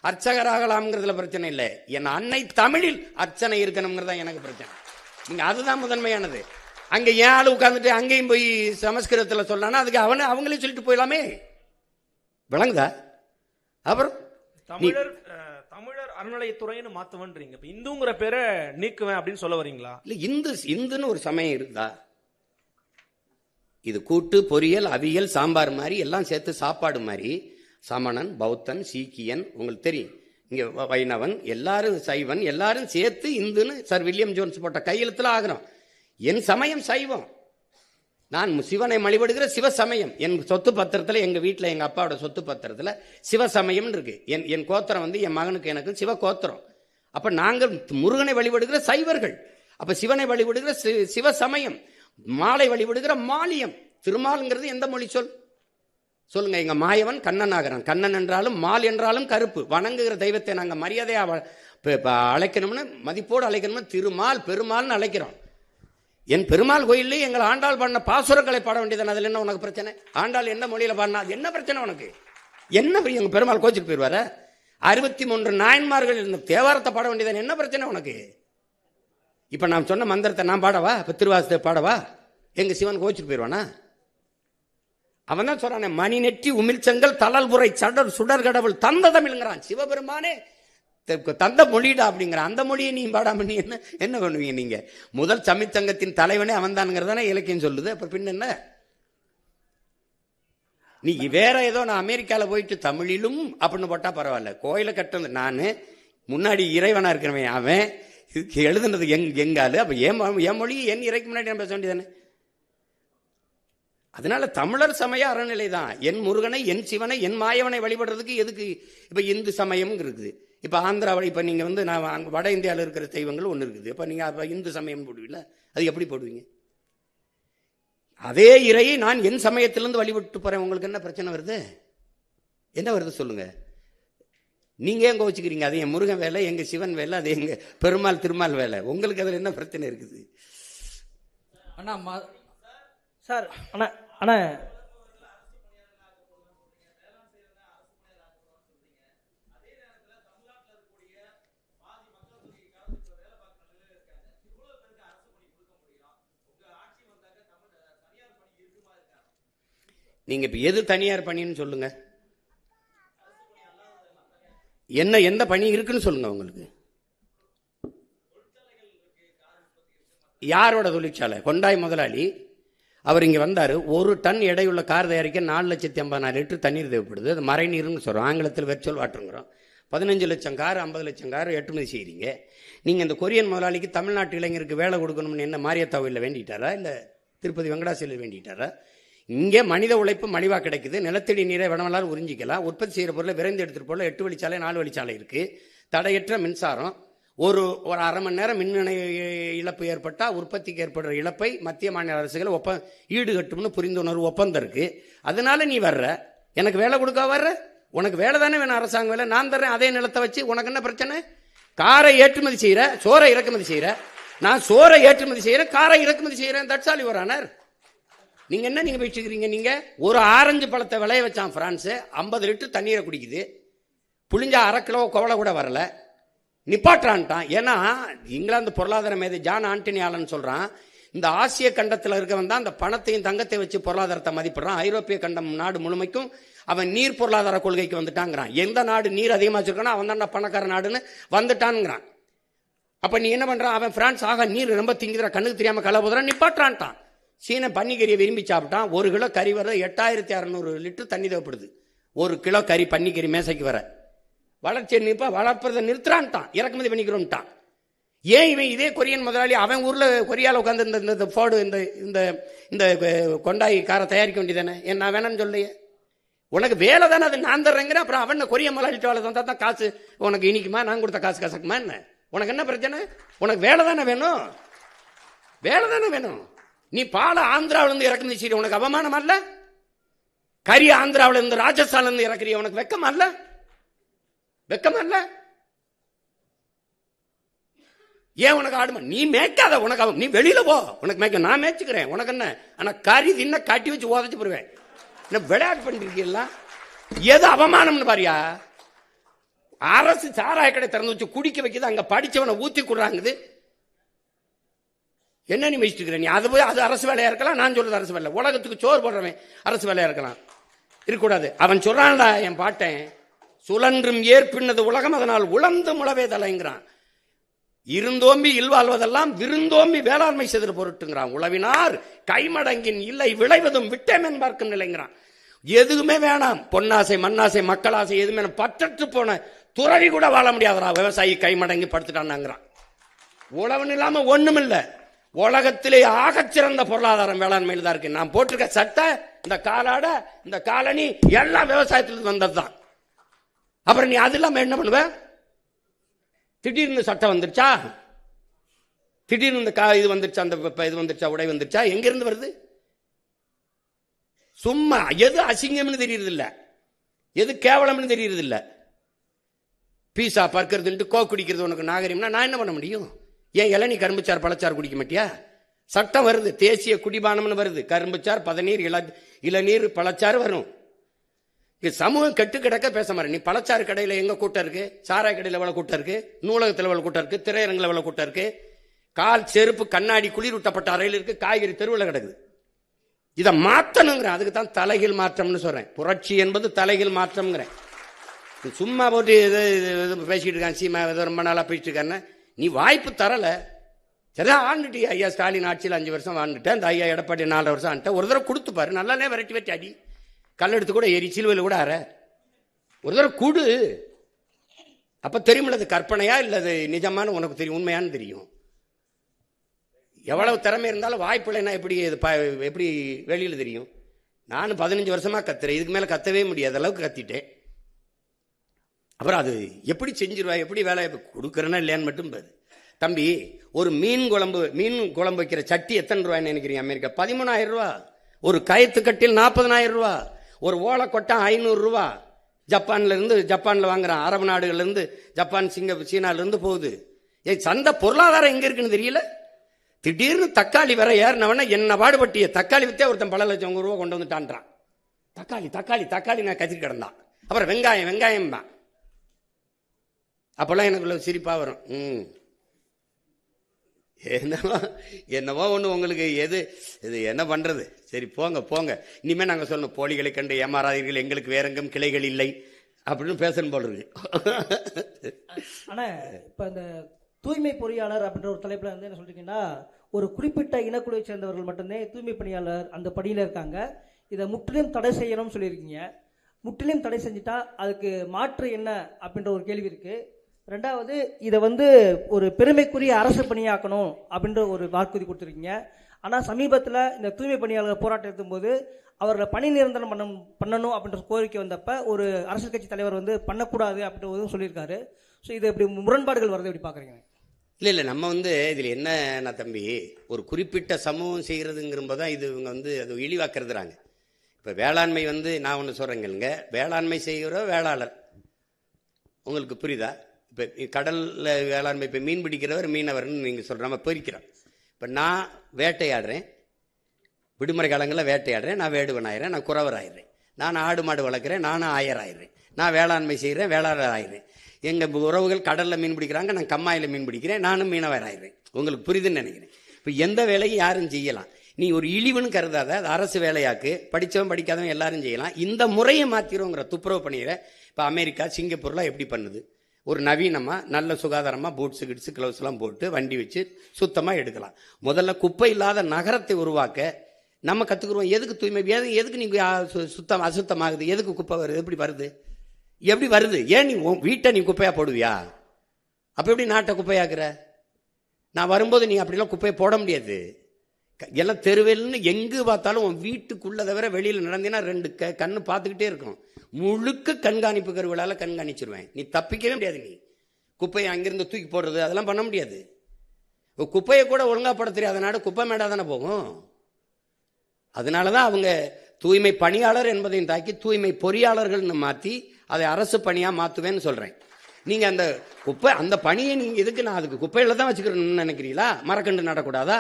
அர்ச்சகராகலாம்ங்கிறதுல பிரச்சனை இல்லை. என் அன்னை தமிழில் அர்ச்சனை இருக்கணுங்கிறதா எனக்கு பிரச்சனை. நீங்க அதுதான் முதன்மையானது. அங்க ஏன் ஆளு உட்கார்ந்துட்டு அங்கேயும் போய் சமஸ்கிருதத்தில் சொல்லானா அதுக்கு அவங்களே சொல்லிட்டு போயிடலாமே. விளங்குதா? அப்புறம் தமிழர் அறநிலையத்துறைன்னு மாத்துவன்றீங்க, இந்துங்கிற பேரை நீக்குவேன் அப்படின்னு சொல்ல வரீங்களா? இல்ல, இந்துன்னு ஒரு சமயம் இருந்தா இது கூட்டு பொரியல் அவியல் சாம்பார் மாதிரி எல்லாம் சேர்த்து சாப்பாடு மாதிரி, சமணன் பௌத்தன் சீக்கியன் உங்களுக்கு தெரியும், இங்க வைணவன் எல்லாரும் சைவன் எல்லாரும் சேர்த்து இந்துன்னு சார் வில்லியம் ஜோன்ஸ் போட்ட கையெழுத்துல ஆகிறோம். என் சமயம் சைவம், நான் சிவனை வழிபடுகிற சிவசமயம். என் சொத்து பத்திரத்துல, எங்க வீட்டுல எங்க அப்பாவோட சொத்து பத்திரத்துல சிவசமயம் இருக்கு. என் கோத்திரம் வந்து என் மகனுக்கு எனக்கு சிவ கோத்திரம். அப்ப நாங்கள் முருகனை வழிபடுகிற சைவர்கள், அப்ப சிவனை வழிபடுகிற சிவ சமயம், மாலை வழிபடுகிற மாலியம். திருமால்ங்கிறது எந்த மொழி சொல் சொல்லுங்க? எங்க மாயவன் கண்ணன் ஆகிறான். கண்ணன் என்றாலும் மால் என்றாலும் கருப்பு. வணங்குகிற தெய்வத்தை நாங்க மரியாதையா அழைக்கணும்னு, மதிப்போடு அழைக்கணும்னு திருமால் பெருமாள்னு அழைக்கிறோம். என் பெருமாள் கோயிலே எங்கள் ஆண்டாள் பாடின பாசுரங்களை பாட வேண்டியதானே. அதில் என்ன உனக்கு பிரச்சனை? ஆண்டாள் என்ன மொழியில பாடினா அது என்ன பிரச்சனை உனக்கு? என்ன எங்க பெருமாள் கோச்சுக்கு போயிருவார? 63 நாயன்மார்கள் இருந்த தேவாரத்தை பாட வேண்டியதானே, என்ன பிரச்சனை உனக்கு? இப்ப நான் சொன்ன மந்திரத்தை நான் பாடவா? இப்ப திருவாசத்தை பாடவா? எங்க சிவன் கோச்சுக்கு போயிருவானா? அவன் தான் சொல்றானே, மணி நெற்றி உமிழ்ச்செங்கல் தளல்புரை சடர் சுடர் கடவுள் தந்த தமிழ்ங்கிறான். சிவபெருமானே தந்த மொழிடா அப்படிங்கிற அந்த மொழியை நீ பாடாம நீ என்ன பண்ணுவீங்க? நீங்க முதல் தமிழ்ச்சங்கத்தின் தலைவனே அவன் தானுங்கிறதானே இலக்கியம் சொல்லுது. அப்புறம் பின்ன என்ன? நீ வேற ஏதோ நான் அமெரிக்காவில் போயிட்டு தமிழிலும் அப்படின்னு போட்டா பரவாயில்ல. கோயிலை கட்டுறது நான், முன்னாடி இறைவனா இருக்கிறவன் அவன், இதுக்கு எழுதுனது எங்காலு. அப்ப என் மொழி என் இறைக்கு முன்னாடி நான் பேச வேண்டியதானே. அதனால தமிழர் சமய அறநிலை தான். என் முருகனை, என் சிவனை, என் மாயவனை வழிபடுறதுக்கு எதுக்கு இப்ப இந்து சமயம் இருக்குது? இப்ப ஆந்திராவில் இப்ப நீங்க நான் வட இந்தியாவில் இருக்கிற தெய்வங்கள் ஒன்று இருக்குது. இப்ப நீங்க இந்து சமயம் போடுவீங்களா? அது எப்படி போடுவீங்க? அதே இறையை நான் என் சமயத்திலிருந்து வழிபட்டு போறேன். உங்களுக்கு என்ன பிரச்சனை வருது? என்ன வருது சொல்லுங்க? நீங்க ஏன் கோவிச்சுக்கிறீங்க? அது என் முருகன் வேலை, எங்க சிவன் வேலை, அது எங்க பெருமாள் திருமால் வேலை. உங்களுக்கு அதுல என்ன பிரச்சனை இருக்குது? அண்ணா சார் அண்ணா அண்ணா நீங்க இப்ப எது தனியார் பணின்னு சொல்லுங்க. என்ன எந்த பணி இருக்குன்னு சொல்லுங்க. உங்களுக்கு யாரோட தொழிற்சாலை? கொண்டாய் முதலாளி அவர் இங்க வந்தாரு. 1 டன் எடையுள்ள கார் தயாரிக்க 4,80,000 லிட்டர் தண்ணீர் தேவைப்படுது. அது மறை நீர்னு சொல்றோம், ஆங்கிலத்தில் வெர்ச்சுவல் வாட்டருங்கிறோம். 15 லட்சம் கார் 50 லட்சம் கார் ஏற்றுமதி செய்கிறீங்க. நீங்க இந்த கொரியன் முதலாளிக்கு தமிழ்நாட்டு இளைஞருக்கு வேலை கொடுக்கணும்னு என்ன மாரியத்தாவில் வேண்டிட்டாரா, இல்ல திருப்பதி வெங்கடாசலில் வேண்டிட்டாரா? இங்கே மனித உழைப்பு மலிவா கிடைக்குது. நிலத்தடி நீரை வடமலால் உறிஞ்சிக்கலாம். உற்பத்தி செய்கிற பொருளை விரைந்து எடுத்துட்டு போல 8 வழிச்சாலை 4 வழிச்சாலை இருக்கு. தடையற்ற மின்சாரம். ஒரு அரை மணி நேரம் மின் இழப்பு ஏற்பட்டா உற்பத்திக்கு ஏற்படுற இழப்பை மத்திய மாநில அரசுகள் ஈடுகட்டும்னு புரிந்துணர்வு ஒப்பந்தம் இருக்கு. அதனால நீ வர்ற, எனக்கு வேலை கொடுக்க வர்ற, உனக்கு வேலை தானே வேணும், அரசாங்க வேலை. நான் தர்றேன் அதே நிலத்தை வச்சு. உனக்கு என்ன பிரச்சனை? காரை ஏற்றுமதி செய்யற, சோறை இறக்குமதி செய்யற. நான் சோறை ஏற்றுமதி செய்யறேன், காரை இறக்குமதி செய்யறேன். That's all your honour. நீங்க என்ன நீங்க பேசிக்கிறீங்க? நீங்க ஒரு ஆரஞ்சு பழத்தை விளைய வச்சான் பிரான்ஸ், 50 லிட்டர் தண்ணீரை குடிக்குது. புளிஞ்சா 1/2 கிலோ கோவலை கூட வரல, நிப்பாட்டான்ட்டான். ஏன்னா இங்கிலாந்து பொருளாதார மேதை ஜான் ஆண்டனி ஆலன் சொல்றான், இந்த ஆசிய கண்டத்தில் இருக்கவன் தான் அந்த பணத்தையும் தங்கத்தை வச்சு பொருளாதாரத்தை மதிப்பிடுறான். ஐரோப்பிய கண்டம் நாடு முழுமைக்கும் அவன் நீர் பொருளாதார கொள்கைக்கு வந்துட்டாங்கிறான். எந்த நாடு நீர் அதிகமாக வச்சிருக்கானோ அவன் தான் பணக்கார நாடுன்னு வந்துட்டான்ங்கிறான். அப்ப நீ என்ன பண்றான்? அவன் பிரான்ஸ் ஆக நீர் ரொம்ப திங்குற, கண்ணுக்கு தெரியாம கலை போதுறான், நிப்பாட்டான்ட்டான். சீன பன்னிக்கறியை விரும்பி சாப்பிட்டான். 1 கிலோ கறி வர 8600 லிட்டர் தண்ணி தேவைப்படுது. 1 கிலோ கறி பன்னிக்கறி மேசைக்கு வர. வளர்ச்சியை நிற்பா, வளர்ப்பதை நிறுத்துறான்ட்டான், இறக்குமதி பண்ணிக்கிறோம்ட்டான். ஏன் இவன் இதே கொரியன் முதலாளி அவன் ஊர்ல கொரியால உட்காந்து இந்த ஃபோர்டு இந்த கொண்டாய் காரை தயாரிக்க வேண்டியதானே? ஏன் நான் வேணான்னு சொல்லையே? உனக்கு வேலை தானே, அது நான் தர்றேங்கிற. அப்புறம் அவன் கொரிய முதலாளிட்டு வேலை தந்தா தான் காசு உனக்கு இனிக்குமா? நான் கொடுத்த காசு கசக்குமா என்ன? உனக்கு என்ன பிரச்சனை? உனக்கு வேலை தானே வேணும், வேலை தானே வேணும். நீ பாலை ஆந்திராவில இருந்து இறக்குமதி செய்ய உனக்கு அவமானம் அல்ல? கறி ஆந்திராவில இருந்து ராஜஸ்தான்ல இருந்து இறக்குறிய உனக்கு வெக்கம் அல்ல? வெக்கம் அல்ல? ஏன் உனக்கு ஆடுமா? நீ மேய்க்காத, உனக்கு நீ வெளியில போ, உனக்கு மேய்க்க நான் மேய்ச்சிக்கிறேன். உனக்கு என்ன? ஆனா கறி தின்ன கட்டி வச்சு உதச்சு போடுவேன். என்ன விளையாட்டு பண்ணிருக்கீங்களா? எது அவமானம்னு பாரியா? அரசு சாராய கடை திறந்து வச்சு குடிக்க வைக்குது, அங்க படிச்சவனை ஊத்தி கொடுறாங்குது. என்ன நீ மெச்சிட்டு நீ? அது போய் அது அரசு வேலையா இருக்கலாம். நான் சொல்றது அரசு வேலை. உலகத்துக்கு சோறு போடுறவன் அரசு வேலையா இருக்கலாம், இருக்கக்கூடாது. அவன் சொல்றான்டா என் பாட்டேன், சுழன்றும் ஏற்பின்னது உலகம், அதனால் உழந்து முளவே தலைங்கிறான். இருந்தோம்பி இல்வாழ்வதெல்லாம் விருந்தோம்பி வேளாண்மை செய்து பொருட்டுங்கிறான். உழவினார் கைமடங்கின் இல்லை விளைவதும் விட்டேமன் பார்க்கும் நிலைங்கிறான். எதுவுமே வேணாம், பொன்னாசை மண்ணாசை மக்களாசை எதுவுமே பற்றற்று போன துறவி கூட வாழ முடியாதரா. விவசாயி கைமடங்கி படுத்துட்டான்ங்கிறான். உழவன் இல்லாம ஒண்ணும் இல்ல. உலகத்திலே ஆகச்சிறந்த பொருளாதாரம் வேளாண்மையில் தான் இருக்கு. நான் போட்டிருக்க சட்டை, இந்த காலாட, இந்த காலனி எல்லாம் விவசாயத்திலிருந்து வந்ததுதான். அப்புறம் நீ அது இல்லாம என்ன பண்ணுவ? திடீர்னு சட்டம் வந்துருச்சா? திடீர்னு இந்த இது வந்துருச்சா? அந்த இது வந்துருச்சா? உடை வந்துருச்சா? எங்கிருந்து வருது? சும்மா எது அசிங்கம்னு தெரியறது இல்ல, எது கேவலம்னு தெரியறது இல்ல. பீஸா பறக்கிறதுன்ட்டு கோ குடிக்கிறது உனக்கு நாகரிகம்னா நான் என்ன பண்ண முடியும்? ஏன் இளநீ கரும்புச்சார் பழச்சார் குடிக்க மாட்டியா? சட்டம் வருது, தேசிய குடிபானம்னு வருது. கரும்புச்சார், பதநீர், இளநீர், பழச்சாறு வரும். இது சமூகம் கெட்டு கிடக்க பேச மாதிரி. நீ பழச்சாறு கடையில் எங்க கூட்டம் இருக்கு, சாராய கடையில் எவ்வளவு கூட்டம் இருக்கு, நூலகத்தில் எவ்வளவு கூட்டம் இருக்கு, திரையரங்கில் எவ்வளவு கூட்டம் இருக்கு, கால் செருப்பு கண்ணாடி குளிரூட்டப்பட்ட அறையில் இருக்கு, காய்கறி தெருவில் கிடக்குது. இதை மாற்றணுங்கிற, அதுக்கு தான் தலைகீழ் மாற்றம்னு சொல்றேன். புரட்சி என்பது தலைகீழ் மாற்றம்ங்கிறேன். சும்மா போட்டு பேசிட்டு இருக்கான் சீமா, ரொம்ப நாளா பேசிட்டு இருக்கான்னு நீ வாய்ப்பு தரல. சரிதான் ஆண்டுட்டு ஐயா ஸ்டாலின் ஆட்சியில் 5 வருஷம் வாழ்ந்துட்டேன், அந்த ஐயா எடப்பாடி 4 வருஷம் ஆண்டுட்டேன். ஒரு தடவை கொடுத்து பாரு, நல்லானே விரட்டி வெட்டி அடி, கல்லெடுத்து கூட ஏறி சிலுவையில் கூட ஆற, ஒரு தடவை கொடு. அப்ப தெரியுமில்ல அது கற்பனையா இல்ல அது நிஜமான உனக்கு தெரியும், உண்மையானு தெரியும். எவ்வளவு திறமை இருந்தாலும் வாய்ப்பில்லைன்னா எப்படி வெளியில தெரியும்? நானும் 15 வருஷமா கத்துறேன், இதுக்கு மேல கத்தவே முடியாத அளவுக்கு கத்திட்டேன். அப்புறம் அது எப்படி செஞ்சிருவா, எப்படி வேலை கொடுக்கறேன்னா இல்லையான்னு மட்டும் பாரு. தம்பி, ஒரு மீன் குழம்பு வைக்கிற சட்டி எத்தனை ரூபாய்ன்னு நினைக்கிறீங்க? அமெரிக்கா 13,000 ரூபா. ஒரு கயத்து கட்டில் 40,000 ரூபா. ஒரு ஓலை கொட்டம் 500 ரூபா. ஜப்பான்ல வாங்குறான், அரபு நாடுகள்ல இருந்து, ஜப்பான், சீனால இருந்து போகுது. சந்தை பொருளாதாரம் எங்க இருக்குன்னு தெரியல. திடீர்னு தக்காளி வர ஏறினவன என்ன பாடுபட்டிய தக்காளி வித்தே ஒருத்தன் பல லட்சம் ரூபா கொண்டு வந்துட்டான்றான். தக்காளி நான் கத்திரி கிடந்தான். அப்புறம் வெங்காயம் தான். அப்பெல்லாம் எனக்குள்ள சிரிப்பா வரும். என்னவோ ஒண்ணு உங்களுக்கு இது என்ன பண்றது? சரி போங்க. இனிமே நாங்க சொல்லணும், போலிகளை கண்டு ஏமாறாதீர்கள், எங்களுக்கு வேறெங்கும் கிளைகள் இல்லை அப்படின்னு பேசணும் போல இருக்கு. ஆனா இப்ப இந்த தூய்மை பொறியாளர் அப்படின்ற ஒரு தலைப்புல வந்து என்ன சொல்றீங்கன்னா, ஒரு குறிப்பிட்ட இனக்குழுவை சேர்ந்தவர்கள் மட்டும்தான் தூய்மை பணியாளர் அந்த பணியில இருக்காங்க. இதை முற்றிலும் தடை செய்யணும்னு சொல்லியிருக்கீங்க. முற்றிலும் தடை செஞ்சுட்டா அதுக்கு மாற்று என்ன அப்படின்ற ஒரு கேள்வி இருக்கு. ரெண்டாவது, இதை வந்து ஒரு பெருமைக்குரிய அரசு பணியாக்கணும் அப்படின்ற ஒரு வாக்குறுதி கொடுத்துருக்கீங்க. ஆனால் சமீபத்தில் இந்த தூய்மை பணியாளர் போராட்டம் எடுத்தும் போது அவர்களை பணி நிரந்தரம் பண்ணணும் அப்படின்ற கோரிக்கை வந்தப்ப ஒரு அரசியல் கட்சி தலைவர் வந்து பண்ணக்கூடாது அப்படின்றதும் சொல்லியிருக்காரு. ஸோ இது எப்படி முரண்பாடுகள் வரது எப்படி பார்க்குறீங்க? இல்லை நம்ம வந்து இதில் என்ன தம்பி, ஒரு குறிப்பிட்ட சமூகம் செய்கிறதுங்கிறப்ப தான் இது இவங்க வந்து அது இழிவாக்குறதுறாங்க. இப்போ வேளாண்மை வந்து நான் ஒன்று சொல்கிறேங்க, வேளாண்மை செய்கிற வேளாளர் உங்களுக்கு புரியுதா? இப்போ கடலில் வேளாண்மை, இப்போ மீன் பிடிக்கிறவர் மீனவர்னு நீங்கள் சொல்கிற நம்ம பிரிக்கிறோம். இப்போ நான் வேட்டையாடுறேன், விடுமுறை காலங்களில் வேட்டையாடுறேன், நான் வேடுவன் ஆயிடுறேன், நான் குறவர் ஆயிடுறேன். நான் ஆடு மாடு வளர்க்குறேன், நானும் ஆயர் ஆயிடுறேன். நான் வேளாண்மை செய்கிறேன், வேளாளர் ஆயிடுறேன். எங்கள் உறவுகள் கடலில் மீன் பிடிக்கிறாங்க, நான் கம்மாயில் மீன் பிடிக்கிறேன், நானும் மீனவர் ஆயிடுறேன். உங்களுக்கு புரியுதுன்னு நினைக்கிறேன். இப்போ எந்த வேலையும் யாரும் செய்யலாம். நீ ஒரு இழிவுன்னு கருதாத, அது அரசு வேலையாக்கு, படித்தவன் படிக்காதவன் எல்லாரும் செய்யலாம். இந்த முறையை மாற்றிடுவோங்கிற துப்புரவு பணியில் இப்போ அமெரிக்கா, சிங்கப்பூர்லாம் எப்படி பண்ணுது? ஒரு நவீனமாக நல்ல சுகாதாரமாக பூட்ஸு கிட்ஸு க்ளவுஸ்லாம் போட்டு வண்டி வச்சு சுத்தமாக எடுக்கலாம். முதல்ல குப்பை இல்லாத நகரத்தை உருவாக்க நம்ம கற்றுக்குருவோம். எதுக்கு தூய்மை, எதுக்கு நீங்கள் அசுத்தமாகுது, எதுக்கு குப்பை வருது, எப்படி வருது? ஏன் நீ வீட்டை நீ குப்பையாக போடுவியா? அப்போ எப்படி நாட்டை குப்பையாக்குற? நான் வரும்போது நீ அப்படிலாம் குப்பையை போட முடியாது. எல்லாம் தெருவெல்னு எங்கு பார்த்தாலும் உன் வீட்டுக்குள்ள தவிர வெளியில் நடந்தீங்கன்னா 2 கண்ணு பார்த்துக்கிட்டே இருக்கும். முழுக்க கண்காணிப்பு கருவிகளால் கண்காணிச்சிருவேன். நீ தப்பிக்கவே முடியாது. நீ குப்பையை அங்கிருந்து தூக்கி போடுறது அதெல்லாம் பண்ண முடியாது. குப்பையை கூட ஒழுங்கா போட தெரியாத நாடு குப்பை மேடா தானே போகும். அதனாலதான் அவங்க தூய்மை பணியாளர் என்பதையும் தாக்கி தூய்மை பொறியாளர்கள்னு மாற்றி அதை அரசு பணியா மாத்துவேன்னு சொல்றேன். நீங்க அந்த பணியை நீங்க எதுக்கு, நான் அதுக்கு குப்பையில தான் வச்சுக்கிறேன்னு நினைக்கிறீங்களா? மரக்கண்டு நடக்கூடாதா?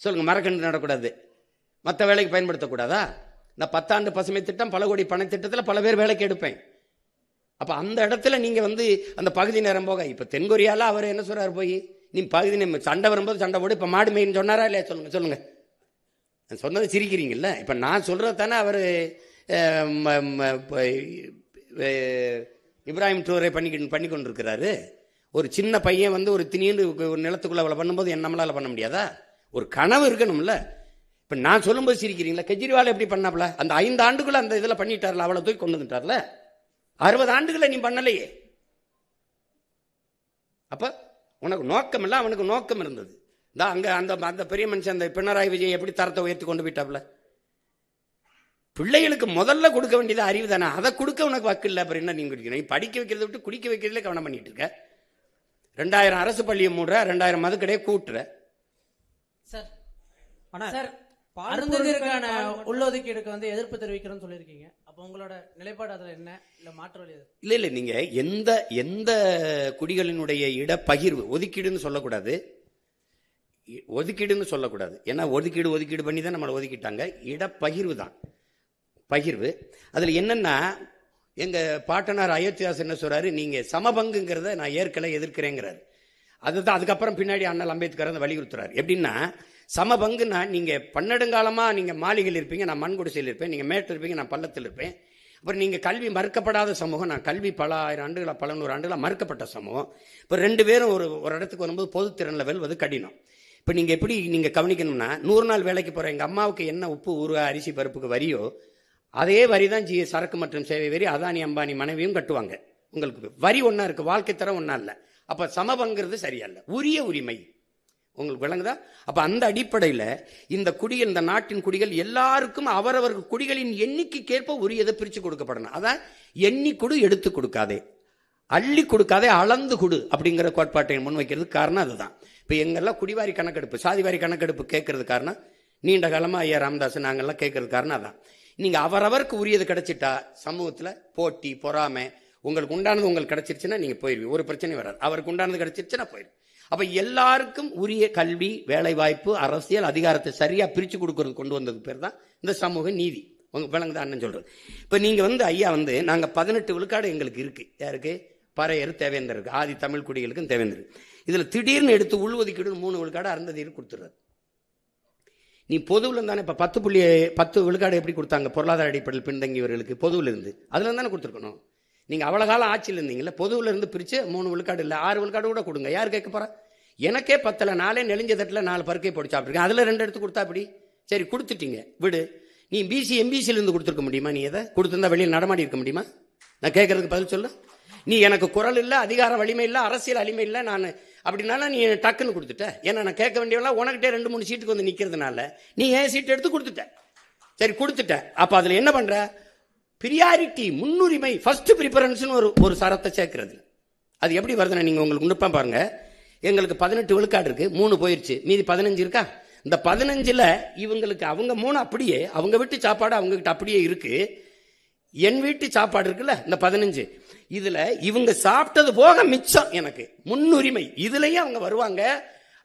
சொல்லுங்க, மரக்கண்டு நடக்கூடாது, மற்ற வேலைக்கு பயன்படுத்தக்கூடாதா? இந்த 10 ஆண்டு பசுமை திட்டம், பல கோடி பண திட்டத்தில் பல பேர் வேலைக்கு எடுப்பேன். அப்ப அந்த இடத்துல நீங்க வந்து அந்த பகுதி நேரம் போக, இப்ப தென்கொரியால அவர் என்ன சொல்றாரு, போய் நீ பகுதி நேரம் சண்டை வரும்போது சண்டை போடு, இப்ப மாடு மேய்ன்னு சொன்னாரா இல்லையா? சொல்லுங்க. சொன்னது சிரிக்கிறீங்கல்ல. இப்ப நான் சொல்றது தானே அவர் இப்ராஹிம் டூரை பண்ணி கொண்டிருக்கிறாரு. ஒரு சின்ன பையன் வந்து ஒரு திடீர்னு ஒரு நிலத்துக்குள்ள அவளை பண்ணும்போது நம்மளால பண்ண முடியாதா? ஒரு கனவு இருக்கணும்ல. இப்ப நான் சொல்லும்போது சிரிக்கிறீங்களா? கெஜ்ரிவால் எப்படி பண்ணாப்ல? அந்த 5 ஆண்டுக்குள்ள அந்த இதுல பண்ணிட்டார்ல, அவளை தூக்கி கொண்டு வந்துட்டார்ல. 60 ஆண்டுகளை நீ பண்ணலையே. அப்ப உனக்கு நோக்கம் இல்ல, அவனுக்கு நோக்கம் இருந்தது. அங்க அந்த பெரிய மனுஷன் அந்த பினராயி விஜயன் எப்படி தரத்தை உயர்த்தி கொண்டு போயிட்டாப்ல. பிள்ளைகளுக்கு முதல்ல கொடுக்க வேண்டியது அறிவு தானே, அதை கொடுக்க உனக்கு வக்கு இல்லை. அப்புறம் என்ன நீங்க குடிக்கணும்? நீ படிக்க வைக்கிறத விட்டு குடிக்க வைக்கிறதுல கவனம் பண்ணிட்டு இருக்க. 2000 அரசு பள்ளியை மூடுற, 2000 மதுக்கடையை கூட்டுற. சார் சார் அருந்ததிற்கான உள்ளொதுக்கீடுக்கு வந்து எதிர்ப்பு தெரிவிக்கிறோம்னு சொல்லியிருக்கீங்க. அப்போ உங்களோட நிலைப்பாடு அதுல என்ன, இல்ல மாற்று வழி எது? இல்ல நீங்க எந்த குடிகளினுடைய இடப்பகிர்வு, ஒதுக்கீடுன்னு சொல்லக்கூடாது, ஒதுக்கீடுன்னு சொல்லக்கூடாது. ஏன்னா ஒதுக்கீடு பண்ணி தான் நம்மளை ஒதுக்கிட்டாங்க. இடப்பகிர்வு தான் பகிர்வு. அதுல என்னன்னா, எங்க பாட்டனார் அயோத்தியாஸ் என்ன சொல்றாரு, நீங்க சமபங்குங்கிறத நான் ஏற்கனவே எதிர்க்கிறேங்கிறாரு. அதுதான் அதுக்கப்புறம் பின்னாடி அண்ணல் அம்பேத்கர் அதை வலியுறுத்துறாரு. எப்படின்னா, சமபங்குன்னா நீங்க பன்னெடுங்காலமா நீங்க மாளிகையில் இருப்பீங்க, நான் மண் குடிசையில் இருப்பேன், நீங்க மேட்டில் இருப்பீங்க, நான் பள்ளத்தில் இருப்பேன். அப்புறம் நீங்க கல்வி மறுக்கப்படாத சமூகம், நான் கல்வி பல ஆயிரம் ஆண்டுகளா பல நூறு ஆண்டுகளா மறுக்கப்பட்ட சமூகம். இப்போ 2 பேரும் ஒரு இடத்துக்கு வரும்போது பொதுத்திறனில் வெல்வது கடினம். இப்போ நீங்க எப்படி நீங்க கவனிக்கணும்னா, 100 நாள் வேலைக்கு போற எங்க அம்மாவுக்கு என்ன உப்பு ஊறுகாய் அரிசி பருப்புக்கு வரியோ அதே வரி தான் சரக்கு மற்றும் சேவை வரி அதானி அம்பானி மனைவியும் கட்டுவாங்க. உங்களுக்கு வரி ஒன்றா இருக்கு, வாழ்க்கை தரம் ஒன்றா இல்லை. அப்போ சமபங்கிறது சரியா இல்லை, உரிய உரிமை. உங்களுக்கு விளங்குதா? அப்போ அந்த அடிப்படையில் இந்த குடிகள், இந்த நாட்டின் குடிகள் எல்லாருக்கும் அவரவர்கள் குடிகளின் எண்ணிக்கைக்கேற்ப உரியதை பிரித்து கொடுக்கப்படணும். அதான் எண்ணி கொடு, எடுத்து கொடுக்காதே, அள்ளி கொடுக்காதே, அளந்து கொடு அப்படிங்கிற கோட்பாட்டை முன்வைக்கிறதுக்கு காரணம் அதுதான். இப்போ எங்கெல்லாம் குடிவாரி கணக்கெடுப்பு, சாதிவாரி கணக்கெடுப்பு கேட்கறது காரணம், நீண்ட காலமாக ஐயா ராமதாஸ் நாங்கள்லாம் கேட்கறது காரணம் அதான். நீங்க அவரவருக்கு உரியது கிடைச்சிட்டா சமூகத்துல போட்டி பொறாமை, உங்களுக்கு உண்டானது உங்களுக்கு கிடைச்சிருச்சுன்னா நீங்க போயிருவீங்க, ஒரு பிரச்சனை வராது. அவருக்கு உண்டானது கிடைச்சிருச்சுன்னா போயிடும். அப்ப எல்லாருக்கும் உரிய கல்வி, வேலை வாய்ப்பு, அரசியல் அதிகாரத்தை சரியா பிரிச்சு கொடுக்கறது கொண்டு வந்தது பேர் தான் இந்த சமூக நீதி. உங்க விளங்குதான் அண்ணன் சொல்றது. இப்ப நீங்க ஐயா நாங்க 18 விழுக்காடு எங்களுக்கு இருக்கு. யாருக்கு? பறையர் தேவேந்தர் இருக்கு, ஆதி தமிழ் குடிகளுக்கும் தேவேந்தர். இதுல திடீர்னு எடுத்து உள்ஒதுக்கீடு 3 விழுக்காடு அருந்ததியருக்கு கொடுத்துறாரு. நீ பொதுவில் தானே இப்போ 10 விழுக்காடு எப்படி கொடுத்தாங்க? பொருளாதார அடிப்படையில் பின்தங்கியவர்களுக்கு பொதுவில் இருந்து அதில் தானே கொடுத்துருக்கணும். நீங்கள் அவ்வளோ காலம் ஆட்சியில் இருந்தீங்களா, பொதுவில் இருந்து பிரித்து 3 விழுக்காடு இல்லை 6 விழுக்காடு கூட கொடுங்க. யார் கேட்க போகிறா? எனக்கே 10 நாளே நெளிஞ்ச தட்டில் 4 பருக்கை போட்டு சாப்பிட்ருக்கேன், அதில் 2 எடுத்து கொடுத்தா அப்படி சரி கொடுத்துட்டீங்க விடு. நீ பிசி எம்பிசியிலிருந்து கொடுத்துருக்க முடியுமா? நீ எதை கொடுத்துருந்தா வெளியில் நடமாடி இருக்க முடியுமா? நான் கேட்கறதுக்கு பதில் சொல்லு. நீ எனக்கு குரல் இல்லை, அதிகார வலிமை இல்லை, அரசியல் வலிமை இல்லை, நான் அப்படின்னால நீ டக்குன்னு கொடுத்துட்ட. ஏன்னா நான் கேட்க வேண்டியவெல்லாம் உனக்கிட்டே 2-3 சீட்டுக்கு வந்து நிற்கிறதுனால நீ ஏன் சீட்டு எடுத்து கொடுத்துட்ட. சரி கொடுத்துட்ட. அப்போ அதில் என்ன பண்ற? பிரியாரிட்டி, முன்னுரிமை, ஃபர்ஸ்ட் ப்ரிஃபரன்ஸ்னு ஒரு சரத்தை சேர்க்கிறது. அது எப்படி வருதுன்னா, நீங்க உங்களுக்கு நுட்பம் பாருங்க. எங்களுக்கு 18 விழுக்காடு இருக்கு, 3 போயிருச்சு, மீதி 15 இருக்கா? இந்த 15ல் இவங்களுக்கு அவங்க 3 அப்படியே, அவங்க வீட்டு சாப்பாடு அவங்க கிட்ட அப்படியே இருக்கு, என் வீட்டு சாப்பாடு இருக்குல்ல இந்த 15, இதுல இவங்க சாப்பிட்டது போக மிச்சம் எனக்கு முன்னுரிமை. இதுலயும் அவங்க வருவாங்க,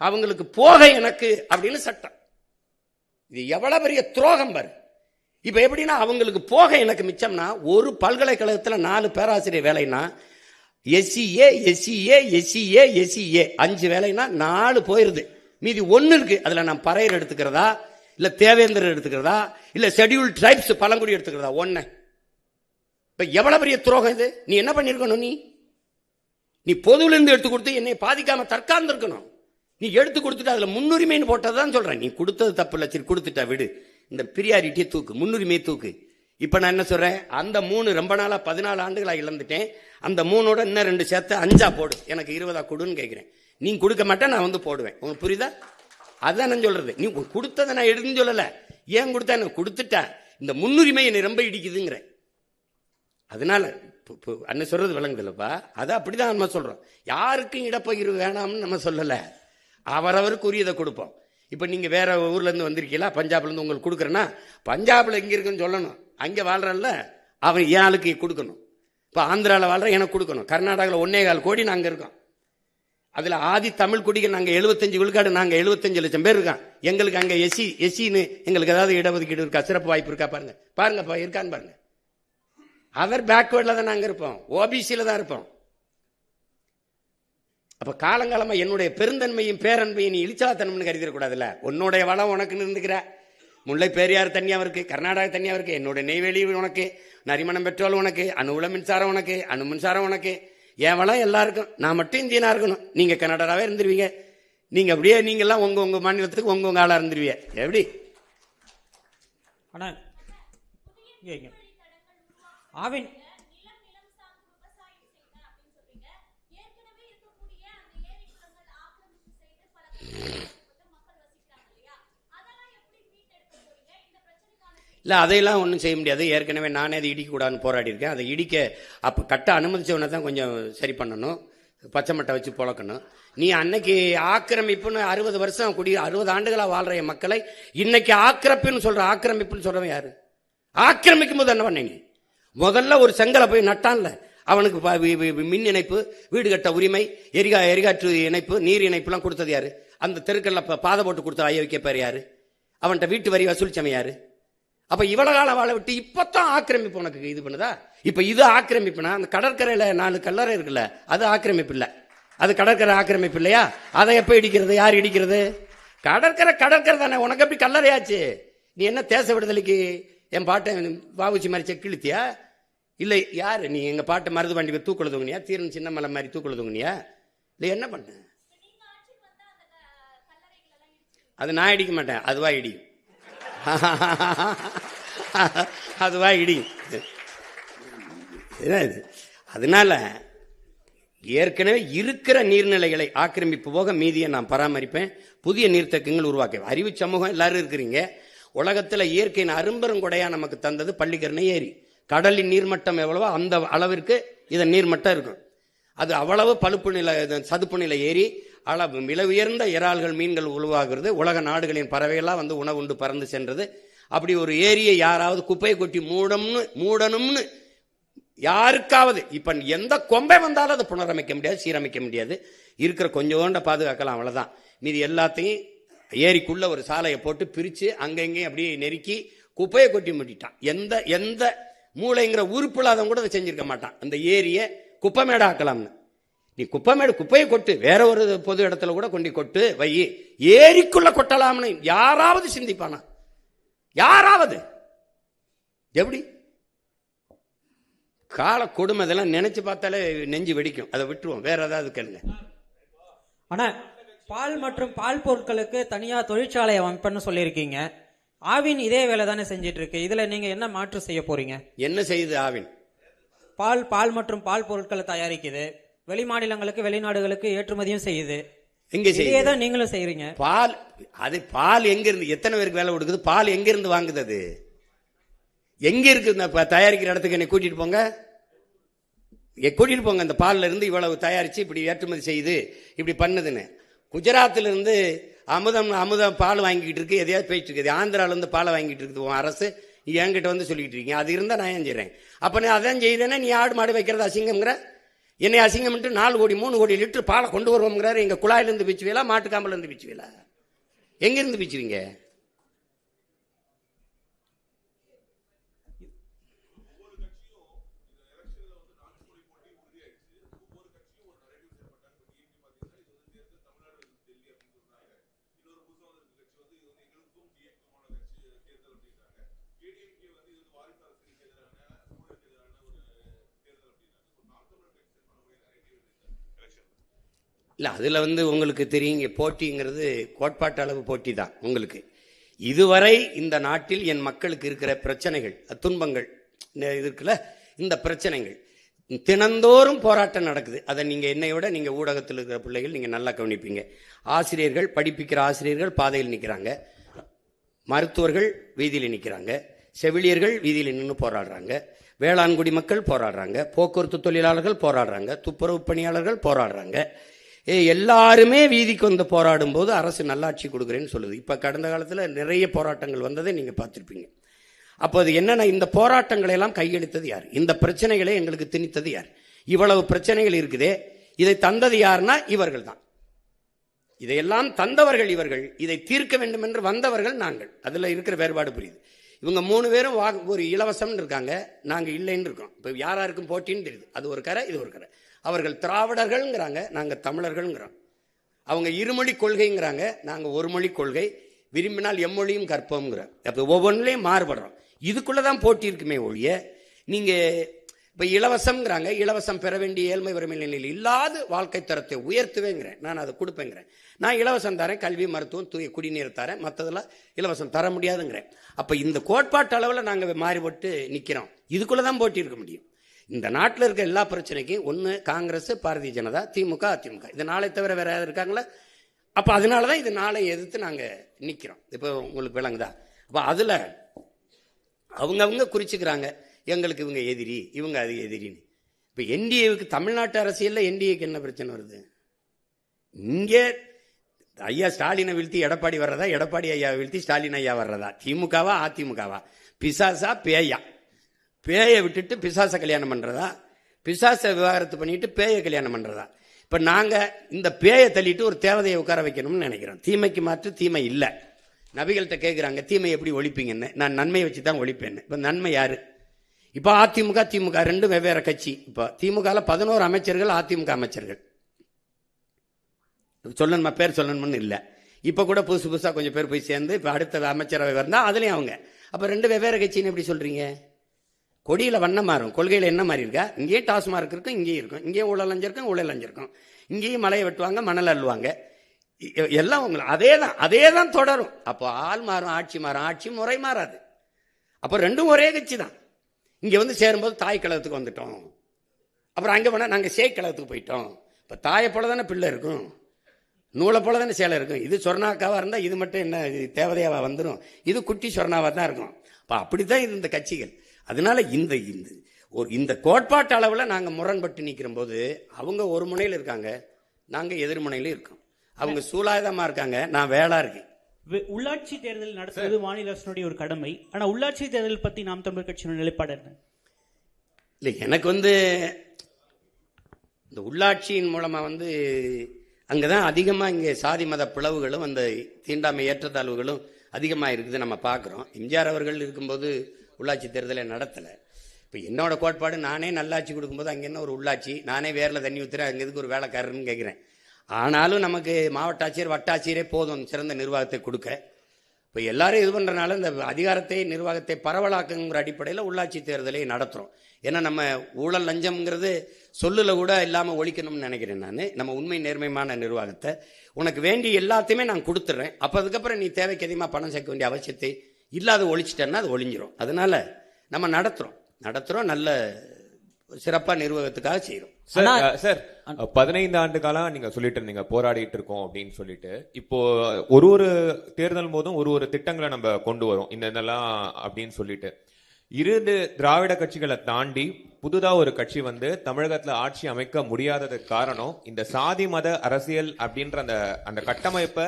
அவங்களுக்கு போக எனக்கு அப்படின்னு சட்டம். இது எவ்வளவு பெரிய துரோகம் பாரு. இப்ப எப்படின்னா, அவங்களுக்கு போக எனக்கு மிச்சம்னா, ஒரு பல்கலைக்கழகத்துல 4 பேராசிரியர் வேலைன்னா எஸ்சிஏ எஸ்சிஏ எஸ்சிஏ எஸ்சிஏ 5 வேலைன்னா 4 போயிருது, மீதி 1 இருக்கு. அதுல நான் பறையர் எடுத்துக்கிறதா, இல்ல தேவேந்திரர் எடுத்துக்கிறதா, இல்ல ஷெட்யூல் ட்ரைப்ஸ் பழங்குடி எடுத்துக்கிறதா? 1. இப்ப எவ்வளவு பெரிய துரோகம் இது. நீ என்ன பண்ணிருக்கணும்? நீ பொதுவில இருந்து எடுத்து கொடுத்து என்னை பாதிக்காம தற்காந்து இருக்கணும். நீ எடுத்து கொடுத்துட்டு அதுல முன்னுரிமைன்னு போட்டதான் சொல்றேன். நீ கொடுத்தது தப்பு இல்லை, சரி கொடுத்துட்டா விடு, இந்த பிரியாரிட்டியை தூக்கு, முன்னுரிமையை தூக்கு. இப்ப நான் என்ன சொல்றேன், அந்த 3 ரொம்ப நாளா 14 ஆண்டுகளா இழந்துட்டேன், அந்த 3ஓட இன்னும் 2 சேர்த்து 5 போடு, எனக்கு 20 கொடுன்னு கேட்கிறேன். நீ கொடுக்க மாட்டேன், நான் போடுவேன். உங்களுக்கு புரியுதா? அதான் நான் சொல்றது. நீ கொடுத்ததை நான் எடுத்துன்னு சொல்லல, ஏன் கொடுத்தா என்ன கொடுத்துட்ட, இந்த முன்னுரிமை என்னை ரொம்ப இடிக்குதுங்கிற. அதனால அண்ணன் சொல்றது விளங்குதில்லப்பா, அது அப்படிதான் நம்ம சொல்றோம். யாருக்கும் இடப்பகிர்வு வேணாம்னு நம்ம சொல்லல, அவரவருக்கு உரியதை கொடுப்போம். இப்ப நீங்க வேற ஊர்ல இருந்து வந்திருக்கீங்களா, பஞ்சாப்ல இருந்து உங்களுக்கு கொடுக்குறேன்னா, பஞ்சாப்ல எங்க இருக்குன்னு சொல்லணும், அங்க வாழ்றல்ல அவன் என் ஆளுக்கு கொடுக்கணும். இப்ப ஆந்திராவில் வாழ்ற எனக்கு கொடுக்கணும், கர்நாடகாவில் 1.25 கோடி நாங்க இருக்கோம். அதுல ஆதி தமிழ் குடிகள் நாங்க 75 விழுக்காடு, நாங்க 75 லட்சம் பேர் இருக்கான். எங்களுக்கு அங்க எஸ்சின்னு எங்களுக்கு ஏதாவது இடஒதுக்கீடு இருக்கா, சிறப்பு வாய்ப்பு இருக்கா? பாருங்க பாருங்கப்பா, இருக்கான்னு பாருங்க. அதர் பேக்வேர்ட்ல தான் நாங்க இருப்போம், ஓபிசியில தான் இருப்போம். அப்ப காலங்காலமா என்னுடைய பெருந்தன்மையும் பேரன்மையும் நீ இழிச்சாத்தனம்னு கருதிடக்கூடாதுல்ல. உன்னுடைய வளம் உனக்குன்னு இருந்துக்கிற, முல்லை பெரியாறு தனியாக இருக்கு, கர்நாடகா தனியாக இருக்கு, என்னோட நெய்வேலி உனக்கு, நரிமணம் பெட்ரோல் உனக்கு, அணுவுல மின்சாரம் உனக்கு, அணு மின்சாரம் உனக்கு, என் வளம் எல்லாருக்கும். நான் மட்டும் இந்தியனா இருக்கணும், நீங்க கனடாவே இருந்துருவீங்க. நீங்க அப்படியே நீங்க எல்லாம் உங்க மாநிலத்துக்கு உங்க ஆளா இருந்துருவீங்க. எப்படி ஆவின் இல்லை அதையெல்லாம் ஒன்றும் செய்ய முடியாது. ஏற்கனவே நானே அதை இடிக்கக்கூடாதுன்னு போராடி இருக்கேன். அதை இடிக்க அப்போ கட்ட அனுமதிச்சவனை தான் கொஞ்சம் சரி பண்ணணும். பச்சை மட்டை வச்சு புழக்கணும். நீ அன்னைக்கு ஆக்கிரமிப்புன்னு 60 வருஷம் 60 ஆண்டுகளா வாழ்ற என் மக்களை இன்னைக்கு ஆக்கிரமிப்புன்னு சொல்றவன் யாரு? ஆக்கிரமிக்கும் போது என்ன பண்ண? நீ முதல்ல ஒரு செங்கலை போய் நட்டான்ல, அவனுக்கு மின் இணைப்பு, வீடு கட்ட உரிமை, எரிகாற்று இணைப்பு, நீர் இணைப்புலாம் கொடுத்தது யாரு? அந்த தெருக்கல்ல பாதை போட்டு கொடுத்த ஐயா வைக்க பேர் யாரு? அவன்கிட்ட வீட்டு வரி வசூலிச்சவன் யாரு? அப்ப இவ்வளவு காலம் வாழ விட்டு இப்பதான் ஆக்கிரமிப்பு உனக்கு இது பண்ணுதா? இப்ப இது ஆக்கிரமிப்புனா அந்த கடற்கரையில 4 கல்லறை இருக்குல்ல, அது ஆக்கிரமிப்பு இல்ல, அது கடற்கரை ஆக்கிரமிப்பு இல்லையா? அதை எப்ப இடிக்கிறது? யார் இடிக்கிறது? கடற்கரை தானே. உனக்கு எப்படி கல்லறையாச்சு? நீ என்ன தேச விடுதலைக்கு என் பாட்டை வாவுச்சி மாதிரி செக்கிழுத்தியா? இல்லை யாரு நீ? எங்க பாட்டை மருது வண்டி தூக்குள்ள தூங்குனியா? தீரன் சின்ன மலை மாதிரி தூக்குள்ள தூங்குனியா? இல்லை என்ன பண்ண? அது நான் இடிக்க மாட்டேன், அதுவா இடியும். அதுவா இடியும். அதனால ஏற்கனவே இருக்கிற நீர்நிலைகளை ஆக்கிரமிப்பு போக மீதியை நான் பராமரிப்பேன். புதிய நீர்த்தக்கங்கள் உருவாக்க அறிவு சமூகம் எல்லாரும் இருக்கிறீங்க. உலகத்துல இயற்கையின் அரும்பெருங்கொடையா நமக்கு தந்தது பள்ளிக்கரணை ஏரி. கடலின் நீர்மட்டம் எவ்வளவோ அந்த அளவிற்கு இதன் நீர்மட்டம் இருக்கும். அது அவ்வளவு பழுப்பு நிலை சதுப்பு நிலை ஏரி, அளவு விலை உயர்ந்த இறால்கள் மீன்கள் உருவாகிறது. உலக நாடுகளின் பறவைகள்லாம் வந்து உணவுண்டு பறந்து சென்றது. அப்படி ஒரு ஏரியை யாராவது குப்பையை கொட்டி மூடணும்னு யாருக்காவது இப்ப எந்த கொம்பை வந்தாலும் அதை புனரமைக்க முடியாது, சீரமைக்க முடியாது. இருக்கிற கொஞ்சோண்ட பாதுகாக்கலாம், அவ்வளவுதான். மீதி எல்லாத்தையும் ஏரிக்குள்ள ஒரு சாலையை போட்டு பிரிச்சு அங்கங்கேயும் அப்படியே நெருக்கி குப்பையை கொட்டி மூட்டிட்டான். எந்த மூளைங்கிற உறுப்பில்லாதவங்க கூட அதை செஞ்சிருக்க மாட்டான். அந்த ஏரியை குப்பைமேடா ஆக்கலாம்னு. நீ குப்பையை கொட்டு, வேற ஒரு பொது இடத்துல கூட கொண்டு கொட்டு வை, ஏரிக்குள்ள கொட்டலாம்னு யாராவது சிந்திப்பானா? யாராவது? எப்படி கால கொடுமை இதெல்லாம் நினைச்சு பார்த்தாலே நெஞ்சு வெடிக்கும். அதை விட்டுருவோம், வேற ஏதாவது கேளுங்க. ஆனா பால் மற்றும் பால் பொருட்களுக்கு தனியா தொழிற்சாலை அமைப்புன்னு சொல்லியிருக்கீங்க. ஆவின் இதே வேலை தானே செஞ்சிட்டு இருக்கு. இதுல நீங்க என்ன மாற்று செய்ய போறீங்க? என்ன செய்யுது ஆவின்? பால் மற்றும் பால் பொருட்களை தயாரிக்குது, வெளி மாநிலங்களுக்கு வெளிநாடுகளுக்கு ஏற்றுமதியும் செய்யுது. எங்க செய்யுது? நீங்களும் செய்யறீங்க. பால் எங்க இருந்து எத்தனை பேருக்கு வேலை கொடுக்குது? பால் எங்க இருந்து வாங்குது? அது எங்க இருக்கு? தயாரிக்கிற இடத்துக்கு என்னை கூட்டிட்டு போங்க, கூட்டிட்டு போங்க. அந்த பால்ல இருந்து இவ்வளவு தயாரிச்சு இப்படி ஏற்றுமதி செய்யுது, இப்படி பண்ணுதுன்னு. குஜராத்ல இருந்து அமுதம் பால் வாங்கிட்டு இருக்கு, எதையாவது போயிட்டு இருக்குது. ஆந்திரால இருந்து பாலை வாங்கிட்டு இருக்குது அரசு. என்கிட்ட வந்து சொல்லிட்டு இருக்கீங்க, அது இருந்தா நான் ஏன் செய்றேன்? அப்ப நான் அதான் செய்தேன்னா நீ ஆடு மாடு வைக்கிறது அசிங்கம்ங்கிற, என்னை அசிங்கம் 4 கோடி 3 கோடி லிட்டர் பாலை கொண்டு வருவோம்ங்கிறாரு. எங்க குழாயிலிருந்து பிச்சுவீங்களா, மாட்டுக்காம்பல இருந்து பிச்சுவீங்களா? எங்க இருந்து பிச்சுவீங்க? இல்லை அதில் உங்களுக்கு தெரியுங்க, போட்டிங்கிறது கோட்பாட்டு அளவு போட்டி தான். உங்களுக்கு இதுவரை இந்த நாட்டில் என் மக்களுக்கு இருக்கிற பிரச்சனைகள், துன்பங்கள் இருக்குல்ல, இந்த பிரச்சனைகள் தினந்தோறும் போராட்டம் நடக்குது. அதை நீங்கள் என்னையோட நீங்கள் ஊடகத்தில் இருக்கிற பிள்ளைகள் நீங்கள் நல்லா கவனிப்பீங்க. ஆசிரியர்கள், படிப்பிக்கிற ஆசிரியர்கள் பாதையில் நிற்கிறாங்க, மருத்துவர்கள் வீதியில் நிற்கிறாங்க, செவிலியர்கள் வீதியில் நின்று போராடுறாங்க, வேளாண்குடி மக்கள் போராடுறாங்க, போக்குவரத்து தொழிலாளர்கள் போராடுறாங்க, துப்புரவு பணியாளர்கள் போராடுறாங்க. எல்லாருமே வீதிக்கு வந்து போராடும் போது அரசு நல்லாட்சி கொடுக்குறேன்னு சொல்லுது. இப்ப கடந்த காலத்துல நிறைய போராட்டங்கள் வந்ததை நீங்க பார்த்திருப்பீங்க. அப்போ அது என்னன்னா, இந்த போராட்டங்களை எல்லாம் கையெழுத்தது யார்? இந்த பிரச்சனைகளை எங்களுக்கு திணித்தது யார்? இவ்வளவு பிரச்சனைகள் இருக்குதே, இதை தந்தது யாருன்னா இவர்கள் தான். இதையெல்லாம் தந்தவர்கள் இவர்கள், இதை தீர்க்க வேண்டும் என்று வந்தவர்கள் நாங்கள். அதுல இருக்கிற வேறுபாடு புரியுது. இவங்க 3 பேரும் ஒரு இலவசம் இருக்காங்க, நாங்க இல்லைன்னு இருக்கோம். இப்ப யாராருக்கும் போட்டின்னு தெரியுது. அது ஒரு கரை, இது ஒரு கரை. அவர்கள் திராவிடர்கள்ங்கிறாங்க, நாங்க தமிழர்கள்ங்கிறோம். அவங்க இருமொழி கொள்கைங்கிறாங்க, நாங்க ஒரு மொழி கொள்கை, விரும்பினால் எம்மொழியும் கற்போம்ங்கிறோம். அப்ப ஒவ்வொன்றிலையும் மாறுபடுறோம். இதுக்குள்ளதான் போட்டி இருக்குமே ஒழிய, நீங்க இப்ப இலவசம்ங்கிறாங்க, இலவசம் பெற வேண்டிய ஏழ்மை வறுமை நிலையில் இல்லாத வாழ்க்கை தரத்தை உயர்த்துவேங்கிறேன், நான் அதை கொடுப்பேங்கிறேன். நான் இலவசம் தரேன், கல்வி மருத்துவம் தூய குடிநீர் தரேன், மற்றதெல்லாம் இலவசம் தர முடியாதுங்கிறேன். அப்ப இந்த கோட்பாட்டு அளவில் நாங்க மாறிபட்டு நிக்கிறோம். இதுக்குள்ளதான் போட்டி இருக்க முடியும். இந்த நாட்டில் இருக்க எல்லா பிரச்சனைக்கும் ஒன்று காங்கிரஸ், பாரதிய ஜனதா, திமுக, அதிமுக, இது நாளை தவிர வேற யாரும் இருக்காங்களா? அப்போ அதனாலதான் இது நாளை எதிர்த்து நாங்க நிக்கிறோம். இப்போ உங்களுக்கு விளங்குதா? அப்போ அதுல அவங்கவுங்க குறிச்சுக்கிறாங்க, எங்களுக்கு இவங்க எதிரி, இவங்க அது எதிரின்னு. இப்ப என்டிஏவுக்கு தமிழ்நாட்டு அரசியல்ல என்டிஏக்கு என்ன பிரச்சனை வருது? இங்கே ஐயா ஸ்டாலினை வீழ்த்தி எடப்பாடி வர்றதா, எடப்பாடி ஐயா வீழ்த்தி ஸ்டாலின் ஐயா வர்றதா, திமுகவா அதிமுகவா, பிசாசா பேயா? பேயை விட்டுட்டு பிசாச கல்யாணம் பண்றதா, பிசாச விவாகரத்து பண்ணிட்டு பேயை கல்யாணம் பண்றதா? இப்ப நாங்க இந்த பேயை தள்ளிட்டு ஒரு தேவதையை உட்கார வைக்கணும்னு நினைக்கிறோம். தீமைக்கு மாற்று தீமை இல்ல. நபிகள்கிட்ட கேட்கிறாங்க தீமை எப்படி ஒழிப்பீங்கன்னு. நான் நன்மையை வச்சு தான் ஒழிப்பேன்னு. இப்ப நன்மை யாரு? இப்ப அதிமுக திமுக ரெண்டும் வெவ்வேறு கட்சி. இப்ப திமுக 11 அமைச்சர்கள், அதிமுக அமைச்சர்கள். சொல்லணுமா, பேர் சொல்லணும்னு இல்லை. இப்ப கூட புதுசா கொஞ்சம் பேர் போய் சேர்ந்து இப்ப அடுத்த அமைச்சரவை வந்தா அதுலயும் அவங்க. அப்ப ரெண்டு வெவ்வேறு கட்சின்னு எப்படி சொல்றீங்க? கொடியில வண்ணம் மாறும், கொள்கையில என்ன மாறி இருக்கா? இங்கேயே டாஸ்மார்க் இருக்கும், இங்கேயும் இருக்கும். இங்கேயும் ஊழல் லஞ்சம் ஊழல் லஞ்சம். இங்கேயும் மலையை வெட்டுவாங்க, மணல் அள்ளுவாங்க. எல்லாம் உங்களுக்கு அதே தான் தொடரும். அப்போ ஆள் மாறும், ஆட்சி மாறும், ஆட்சி முறை மாறாது. அப்போ ரெண்டும் ஒரே கட்சி தான். இங்க வந்து சேரும்போது தாய் கழகத்துக்கு வந்துட்டோம், அப்புறம் அங்க போனா நாங்க சேய் கழகத்துக்கு போயிட்டோம். இப்ப தாயை போல தானே பிள்ளை இருக்கும், நூலை போல தானே சேலை இருக்கும். இது சொர்ணாக்காவா இருந்தா இது மட்டும் என்ன தேவதையாவா வந்துடும்? இது குட்டி சொர்ணாவா தான் இருக்கும். அப்ப அப்படித்தான் இது இந்த கட்சிகள். அதனால இந்த கோட்பாட்டு அளவுல நாங்க முரண்பட்டு நிற்கிற போது அவங்க ஒரு முனையில் இருக்காங்க, நாங்க எதிர்முனையில இருக்கோம். அவங்க சூலாயுதமா இருக்காங்க, நான் வேளா இருக்கேன். உள்ளாட்சி தேர்தல் நடத்துவது மாநில அரசுடைய ஒரு கடமை. ஆனா உள்ளாட்சி தேர்தல் பத்தி நாம் தமிழர் கட்சியோட நிலைப்பாடு என்ன? இல்லை, எனக்கு இந்த உள்ளாட்சியின் மூலமா அங்கதான் அதிகமா இங்கே சாதி மத பிளவுகளும் அந்த தீண்டாமை ஏற்றத்தாழ்வுகளும் அதிகமா இருக்குது நம்ம பார்க்கிறோம். எம்ஜிஆர் அவர்கள் இருக்கும்போது உள்ளாட்சி தேர்தலை நடத்தலை. இப்போ என்னோட கோட்பாடு, நானே நல்லாட்சி கொடுக்கும்போது அங்கே என்ன ஒரு உள்ளாட்சி, நானே வேரில் தண்ணி ஊற்றுறேன், அங்கே எதுக்கு ஒரு வேலைக்காரன்னு கேட்குறேன். ஆனாலும் நமக்கு மாவட்ட ஆட்சியர் வட்டாட்சியரே போதும் சிறந்த நிர்வாகத்தை கொடுக்க. இப்போ எல்லாரும் இது பண்ணுறனால இந்த அதிகாரத்தை நிர்வாகத்தை பரவலாக்குங்கிற அடிப்படையில் உள்ளாட்சி தேர்தலை நடத்துகிறோம். ஏன்னா நம்ம ஊழல் லஞ்சம்ங்கிறது சொல்லுல கூட இல்லாமல் ஒழிக்கணும்னு நினைக்கிறேன். நான் நம்ம உண்மை நேர்மையான நிர்வாகத்தை உனக்கு வேண்டி எல்லாத்தையுமே நான் கொடுத்துட்றேன். அப்போ அதுக்கப்புறம் நீ தேவைக்கு அதிகமாக பணம் சேர்க்க வேண்டிய அவசியத்தை இல்லாத ஒழிச்சிட்டேன்னா அது ஒழிஞ்சிரும். அதனால நம்ம நடத்துறோம் நல்ல சிறப்பா நிர்வாகத்துக்காக செய்யறோம். சார் 15 ஆண்டு காலம் நீங்க சொல்லிட்டு இருந்தீங்க போராடிட்டு இருக்கோம் அப்படின்னு சொல்லிட்டு. இப்போ ஒரு தேர்தல் போதும் ஒரு திட்டங்களை நம்ம கொண்டு வரோம் இதெல்லாம் அப்படின்னு சொல்லிட்டு. 2 திராவிட கட்சிகளை தாண்டி புதுதா ஒரு கட்சி தமிழகத்துல ஆட்சி அமைக்க முடியாததுக்கு காரணம் இந்த சாதி மத அரசியல் அப்படின்ற அந்த கட்டமைப்பை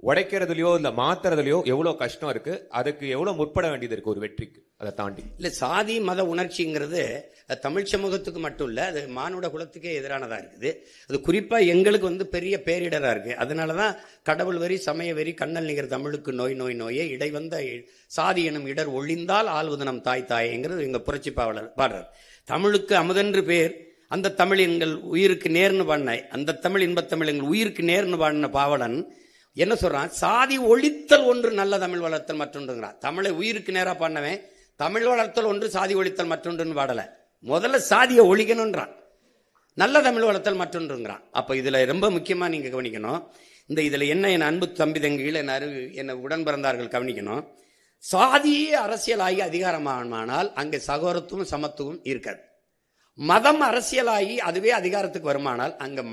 உடைக்கிறதுலயோ இல்ல மாத்துறதுலயோ எவ்வளவு கஷ்டம் இருக்கு, அதுக்கு எவ்வளவு முற்பட வேண்டியது இருக்கு ஒரு வெற்றிக்கு. அதை தாண்டி இல்ல, சாதி மத உணர்ச்சிங்கிறது தமிழ் சமூகத்துக்கு மட்டும் இல்ல, அது மானுட குலத்துக்கே எதிரானதா இருக்குது. அது குறிப்பா எங்களுக்கு பெரிய பேரிடரா இருக்கு. அதனாலதான் கடவுள் வரி சமய வரி கண்ணல் நிகர் தமிழுக்கு நோயே இடை வந்த சாதி எனும் இடர் ஒழிந்தால் ஆள்வது நம் தாய் தாயேங்கிறது எங்க புரட்சி பாடுறார். தமிழுக்கு அமுதென்று பேர், அந்த தமிழ் எங்கள் உயிருக்கு நேர்னு பாடின, அந்த தமிழ் இன்பத்தமிழ் எங்கள் உயிருக்கு நேர்னு பாடின பாவலன் என்ன சொல்றான்? சாதி ஒழித்தல் ஒன்று நல்ல தமிழ் வளர்த்தல் மற்றொன்றுங்கிறான். தமிழை உயிருக்கு நேரா பண்ணவன் தமிழ் வளர்த்தல் ஒன்று சாதி ஒழித்தல் மற்றொன்றுன்னு பாடல, முதல்ல சாதியை ஒழிக்கணும்ன்றான், நல்ல தமிழ் வளர்த்தல் மற்றொன்றுங்கிறான். அப்ப இதுல ரொம்ப முக்கியமா நீங்க கவனிக்கணும். இதுல என்ன என் அன்பு தம்பி தங்கிகள் என்ன உடன் பிறந்தார்கள் கவனிக்கணும். சாதியே அரசியலாகி அதிகாரமானால் அங்கே சகோதரத்துவம் சமத்துவம் இருக்காது. மதம் அரசியலாகி அதுவே அதிகாரத்துக்கு வருமானால் அங்க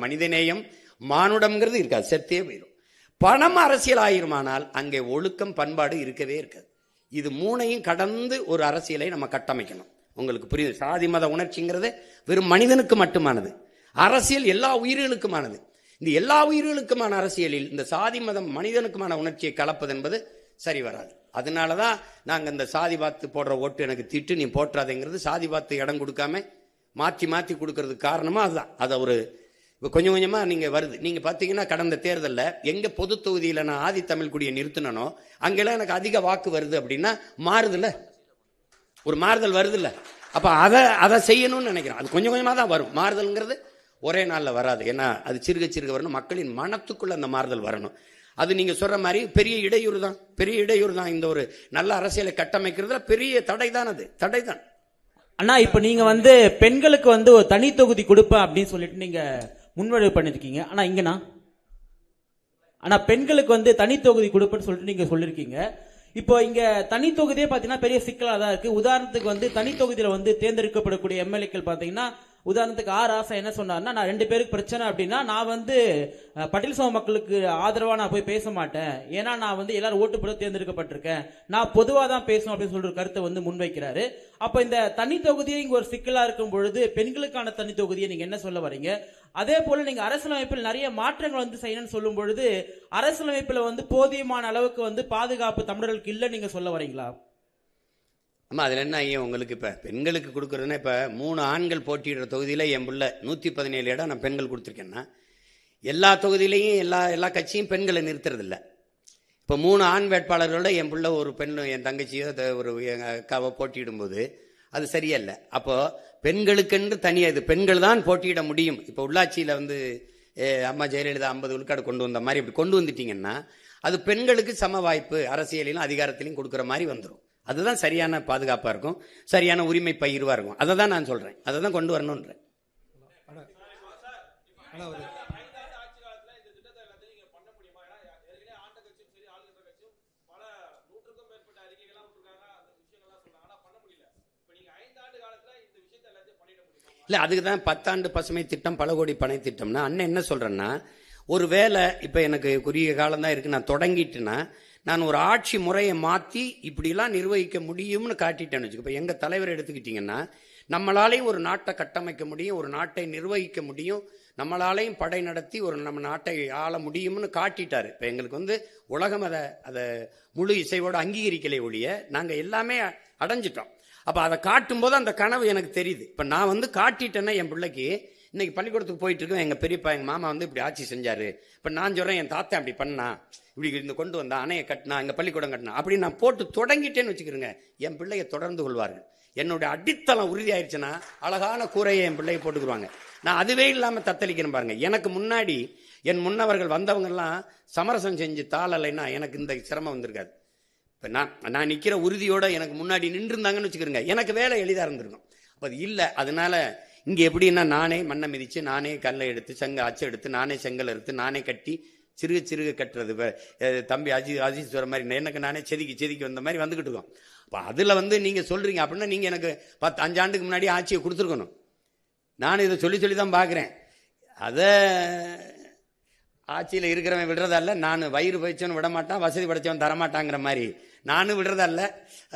மனிதநேயம் மானுடம்ங்கிறது இருக்காது, செத்தே போயிடும். பணம் அரசியல் ஆயிருமானால் அங்கே ஒழுக்கம் பண்பாடு இருக்கவே இருக்காது. இது மூணையும் கடந்து ஒரு அரசியலை நம்ம கட்டமைக்கணும். உங்களுக்கு புரியுது? சாதி மத உணர்ச்சிங்கிறது வெறும் மனிதனுக்கு மட்டுமானது, அரசியல் எல்லா உயிர்களுக்குமானது. இந்த எல்லா உயிர்களுக்குமான அரசியலில் இந்த சாதி மதம் மனிதனுக்குமான உணர்ச்சியை கலப்பது என்பது சரி வராது. அதனாலதான் நாங்க இந்த சாதி பார்த்து போடுற ஓட்டு எனக்கு திட்டு நீ போற்றாதேங்கிறது, சாதி பார்த்து இடம் கொடுக்காம மாத்தி கொடுக்கறதுக்கு காரணமா அதுதான். அதை ஒரு கொஞ்சம் கொஞ்சமா நீங்க வருது. நீங்க பாத்தீங்கன்னா கடந்த தேர்தலில் எங்க பொது தொகுதியில நான் ஆதி தமிழ் குடியை நிறுத்தினோ அங்கெல்லாம் எனக்கு அதிக வாக்கு வருது அப்படின்னா மாறுதுல்ல, ஒரு மாறுதல் வருதுல்ல. அப்ப அதை செய்யணும்னு நினைக்கிறேன். அது கொஞ்சம் கொஞ்சமா தான் வரும். மாறுதல்ங்கிறது ஒரே நாள்ல வராது. ஏன்னா அது சிறுக வரணும், மக்களின் மனத்துக்குள்ள அந்த மாறுதல் வரணும். அது நீங்க சொல்ற மாதிரி பெரிய இடையூறு தான். இந்த ஒரு நல்ல அரசியலை கட்டமைக்கிறதுல பெரிய தடை தான். அண்ணா, இப்ப நீங்க பெண்களுக்கு ஒரு தனி தொகுதி கொடுப்பேன் அப்படின்னு சொல்லிட்டு நீங்க முன்வடிவு பண்ணிருக்கீங்க. ஆனா பெண்களுக்கு தனி தொகுதி கொடுப்பேன்னு சொல்லிட்டு நீங்க சொல்லிருக்கீங்க. இப்போ இங்க தனி தொகுதியே பாத்தீங்கன்னா பெரிய சிக்கலா தான் இருக்கு. உதாரணத்துக்கு தனி தொகுதியில தேர்ந்தெடுக்கப்படக்கூடிய எம்எல்ஏக்கள் பாத்தீங்கன்னா உதாரணத்துக்கு ராசா என்ன சொன்னார்னா, நான் 2 பேருக்கு பிரச்சனை அப்படின்னா நான் வந்து பட்டியல் சமூக மக்களுக்கு ஆதரவா நான் போய் பேச மாட்டேன், ஏன்னா நான் வந்து எல்லாரும் ஓட்டு போட தேர்ந்தெடுக்கப்பட்டிருக்கேன், நான் பொதுவா தான் பேசணும் அப்படின்னு சொல்ற கருத்தை வந்து முன்வைக்கிறாரு. அப்ப இந்த தனி தொகுதியை இங்க ஒரு சிக்கலா இருக்கும் பொழுது பெண்களுக்கான தனி தொகுதியை நீங்க என்ன சொல்ல வரீங்க? அதே போல நீங்க அரசியலமைப்பில் நிறைய மாற்றங்கள் வந்து செய்யணும்னு சொல்லும் பொழுது அரசியலமைப்புல வந்து போதியமான அளவுக்கு வந்து பாதுகாப்பு தமிழர்களுக்கு இல்லை நீங்க சொல்ல வரீங்களா? ஆமா, அதில் என்ன ஐயா உங்களுக்கு இப்போ பெண்களுக்கு கொடுக்குறதுன்னா, இப்போ 3 ஆண்கள் போட்டியிடுற தொகுதியில் என் பிள்ளை 117 இடம் நான் பெண்கள் கொடுத்துருக்கேன்னா, எல்லா தொகுதியிலையும் எல்லா கட்சியும் பெண்களை நிறுத்துறதில்ல. இப்போ 3 ஆண் வேட்பாளர்களோட என் பிள்ளை ஒரு பெண், என் தங்கச்சியோ ஒரு எங்கள் அக்காவோ போட்டியிடும்போது அது சரியில்லை. அப்போது பெண்களுக்கென்று தனியாக இது பெண்கள் தான் போட்டியிட முடியும். இப்போ உள்ளாட்சியில் வந்து அம்மா ஜெயலலிதா 50 விழுக்காடு கொண்டு வந்த மாதிரி இப்படி கொண்டு வந்துட்டீங்கன்னா அது பெண்களுக்கு சம வாய்ப்பு அரசியலிலும் அதிகாரத்திலையும் கொடுக்குற மாதிரி வந்துடும். அதுதான் சரியான பாதுகாப்பாக இருக்கும், சரியான உரிமை பகிர்வாக இருக்கும். அதை தான் நான் சொல்கிறேன், அதை தான் கொண்டு வரணுன்றேன். இல்லை, அதுக்கு தான் 10 ஆண்டு பசுமை திட்டம், பல கோடி பனை திட்டம்னா அண்ணன் என்ன சொல்கிறேன்னா, ஒரு வேலை இப்போ எனக்கு குறுகிய காலம் தான் இருக்குது, நான் தொடங்கிட்டுன்னா நான் ஒரு ஆட்சி முறையை மாற்றி இப்படிலாம் நிர்வகிக்க முடியும்னு காட்டிட்டேன்னு வச்சுக்கோ. இப்போ எங்கள் தலைவர் எடுத்துக்கிட்டிங்கன்னா, நம்மளாலையும் ஒரு நாட்டை கட்டமைக்க முடியும், ஒரு நாட்டை நிர்வகிக்க முடியும், நம்மளாலையும் படை நடத்தி நம்ம நாட்டை ஆள முடியும்னு காட்டிட்டாரு. இப்போ எங்களுக்கு வந்து உலகம் அதை முழு இசைவோடு அங்கீகரிக்கலை ஒழிய நாங்கள் எல்லாமே அடைஞ்சிட்டோம். அப்போ அதை காட்டும்போது அந்த கனவு எனக்கு தெரியுது. இப்போ நான் வந்து காட்டிட்டேன்னா என் பிள்ளைக்கு இன்னைக்கு பள்ளிக்கூடத்துக்கு போயிட்டு இருக்கோம், எங்கள் பெரியப்பா எங்கள் மாமா வந்து இப்படி ஆட்சி செஞ்சாரு, இப்போ நான் சொல்கிறேன் என் தாத்தா அப்படி பண்ணா, இப்படி இந்த கொண்டு வந்தா, அணையை கட்டினா, எங்கள் பள்ளிக்கூடம் கட்டினா, அப்படி நான் போட்டு தொடங்கிட்டேன்னு வச்சுக்கிறேங்க, என் பிள்ளையை தொடர்ந்து கொள்வார்கள். என்னுடைய அடித்தளம் உறுதியாயிருச்சுன்னா அழகான கூரையை என் பிள்ளையை போட்டுக்குருவாங்க. நான் அதுவே இல்லாமல் தத்தளிக்கிறேன் பாருங்க. எனக்கு முன்னாடி என் முன்னவர்கள் வந்தவங்கெல்லாம் சமரசம் செஞ்சு தாளலைன்னா எனக்கு இந்த சிரமம் வந்திருக்காது. இப்போ நான் நிற்கிற உறுதியோட எனக்கு முன்னாடி நின்றுருந்தாங்கன்னு வச்சுக்கிறேங்க, எனக்கு வேலை எளிதாக இருந்திருக்கும். அப்போ அது இல்லை. அதனால இங்கே எப்படின்னா, நானே மண்ணை மிதித்து, நானே கல்லை எடுத்து அச்சு எடுத்து, நானே செங்கல் எடுத்து, நானே கட்டி சிறுக கட்டுறது. தம்பி அஜித் சொல்கிற மாதிரி எனக்கு நானே செதுக்கி வந்த மாதிரி வந்துக்கிட்டு இருக்கோம். அப்போ அதில் வந்து நீங்கள் சொல்கிறீங்க அப்படின்னா நீங்கள் எனக்கு 5 ஆண்டுக்கு முன்னாடி ஆட்சியை கொடுத்துருக்கணும். நான் இதை சொல்லி தான் பார்க்குறேன். அதை ஆட்சியில் இருக்கிறவன் விடுறதல்ல, நான் வயிறு பயிச்சவன் விட மாட்டான், வசதி படைச்சவன் தரமாட்டாங்கிற மாதிரி நானும் விடுறதல்ல,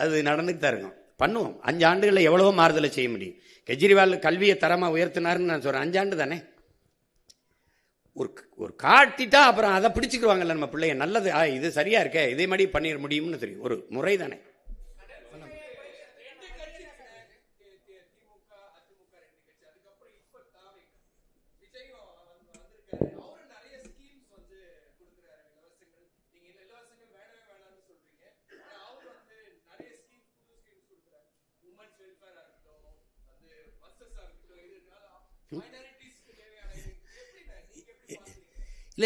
அது நடந்துட்டு தான் இருக்கும். பண்ணுவோம். 5 ஆண்டுகளில் எவ்வளவோ மாறுதலை செய்ய முடியும். கெஜ்ரிவால் கல்வியை தரமாக உயர்த்தினாருன்னு நான் சொல்கிறேன். 5 ஆண்டு தானே, ஒரு காட்டிட்டா அப்புறம் அதை பிடிச்சிக்குவாங்கல்ல நம்ம பிள்ளைய. நல்லது, இது சரியா இருக்க, இதே மாதிரி பண்ணிட முடியும்னு தெரியும். ஒரு முறை தானே.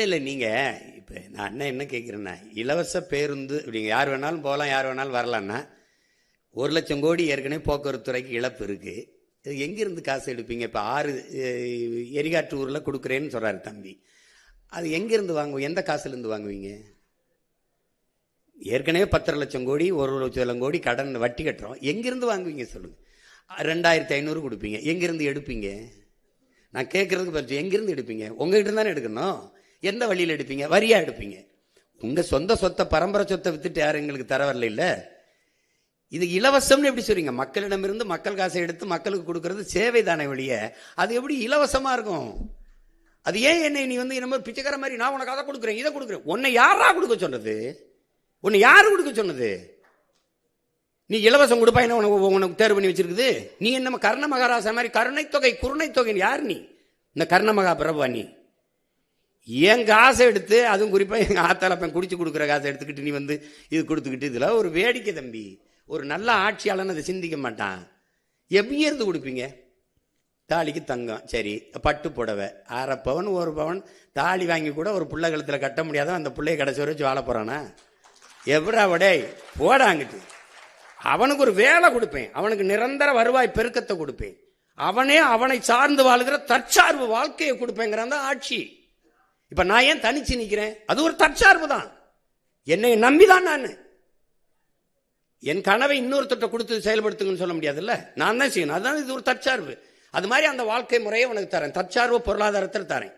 இல்லை நீங்கள் இப்போ நான் என்ன கேட்குறேன்னா, இலவச பேருந்து இப்படிங்க யார் வேணாலும் போகலாம், யார் வேணாலும் வரலான்னா 1,00,000 கோடி ஏற்கனவே போக்குவரத்து துறைக்கு இழப்பு இருக்குது. இது எங்கேருந்து காசு எடுப்பீங்க? இப்போ 6 எரிகாட்டு ஊரில் கொடுக்குறேன்னு சொல்கிறாரு தம்பி, அது எங்கேருந்து வாங்குவோம்? எந்த காசுலேருந்து வாங்குவீங்க? ஏற்கனவே 10,00,000 கோடி 1,00,000 கோடி கடன் வட்டி கட்டுறோம், எங்கேருந்து வாங்குவீங்க சொல்லுங்கள்? 2,500 கொடுப்பீங்க, எங்கேருந்து எடுப்பீங்க? நான் கேட்குறதுக்கு பற்றி எங்கேருந்து எடுப்பீங்க? உங்ககிட்ட தானே எடுக்கணும். எந்த வழியில் எடுப்பீங்க? வரியா எடுப்பீங்க. உங்கள் சொந்த சொத்தை, பரம்பரை சொத்தை வித்துட்டு யாரும் எங்களுக்கு தர வரல. இல்லை, இது இலவசம்னு எப்படி சொல்றீங்க? மக்களிடமிருந்து மக்கள் காசை எடுத்து மக்களுக்கு கொடுக்கறது சேவை தானே வழிய, அது எப்படி இலவசமா இருக்கும்? அது ஏன் என்னை நீ வந்து நம்ம பிச்சைக்கார மாதிரி நான் உனக்கு அதை கொடுக்குறேன் இதை கொடுக்குறேன்? உன்னை யாரா கொடுக்க சொன்னது? உன்னை யாரு கொடுக்க சொன்னது? நீ இலவசம் கொடுப்பா என்ன உனக்கு தேர்வு பண்ணி வச்சிருக்குது? நீ என்ன கர்ண மகாராசா மாதிரி கருணை தொகை குருணை தொகை? யார் நீ? இந்த கர்ண மகா பிரபா நீ என் காசை எடுத்து, அதுவும் குறிப்பாக எங்கள் ஆத்தாளப்பன் குடிச்சு கொடுக்குற காசை எடுத்துக்கிட்டு நீ வந்து இது கொடுத்துக்கிட்டு, இதில் ஒரு வேடிக்கை தம்பி. ஒரு நல்ல ஆட்சியாளன் அதை சிந்திக்க மாட்டான். எப்படி இருந்து கொடுப்பீங்க? தாலிக்கு தங்கம், சரி, பட்டு புடவை 1/2 பவன் 1 பவன் தாலி வாங்கி கூட ஒரு பிள்ளை கழுத்தில் கட்ட முடியாத அந்த பிள்ளைய கடைசி வச்சு வாழ போகிறானா? எவ்வளோடே போடாங்கிட்டு அவனுக்கு ஒரு வேலை கொடுப்பேன், அவனுக்கு நிரந்தர வருவாய் பெருக்கத்தை கொடுப்பேன், அவனை சார்ந்து வாழ்கிற தற்சார்பு வாழ்க்கையை கொடுப்பேங்கிறான் தான் ஆட்சி. இப்ப நான் ஏன் தனிச்சு நிக்கிறேன்? அது ஒரு தற்சார்பு தான். என்னை நம்பிதான் நான் என் கனவை இன்னொருத்தட்ட கொடுத்து செயல்படுத்துங்கன்னு சொல்ல முடியாதுல்ல, நான் தான் செய்யணும். அதுதான் இது ஒரு தற்சார்பு. அது மாதிரி அந்த வாழ்க்கை முறையை உனக்கு தரேன், தற்சார்பு பொருளாதாரத்தில் தரேன்.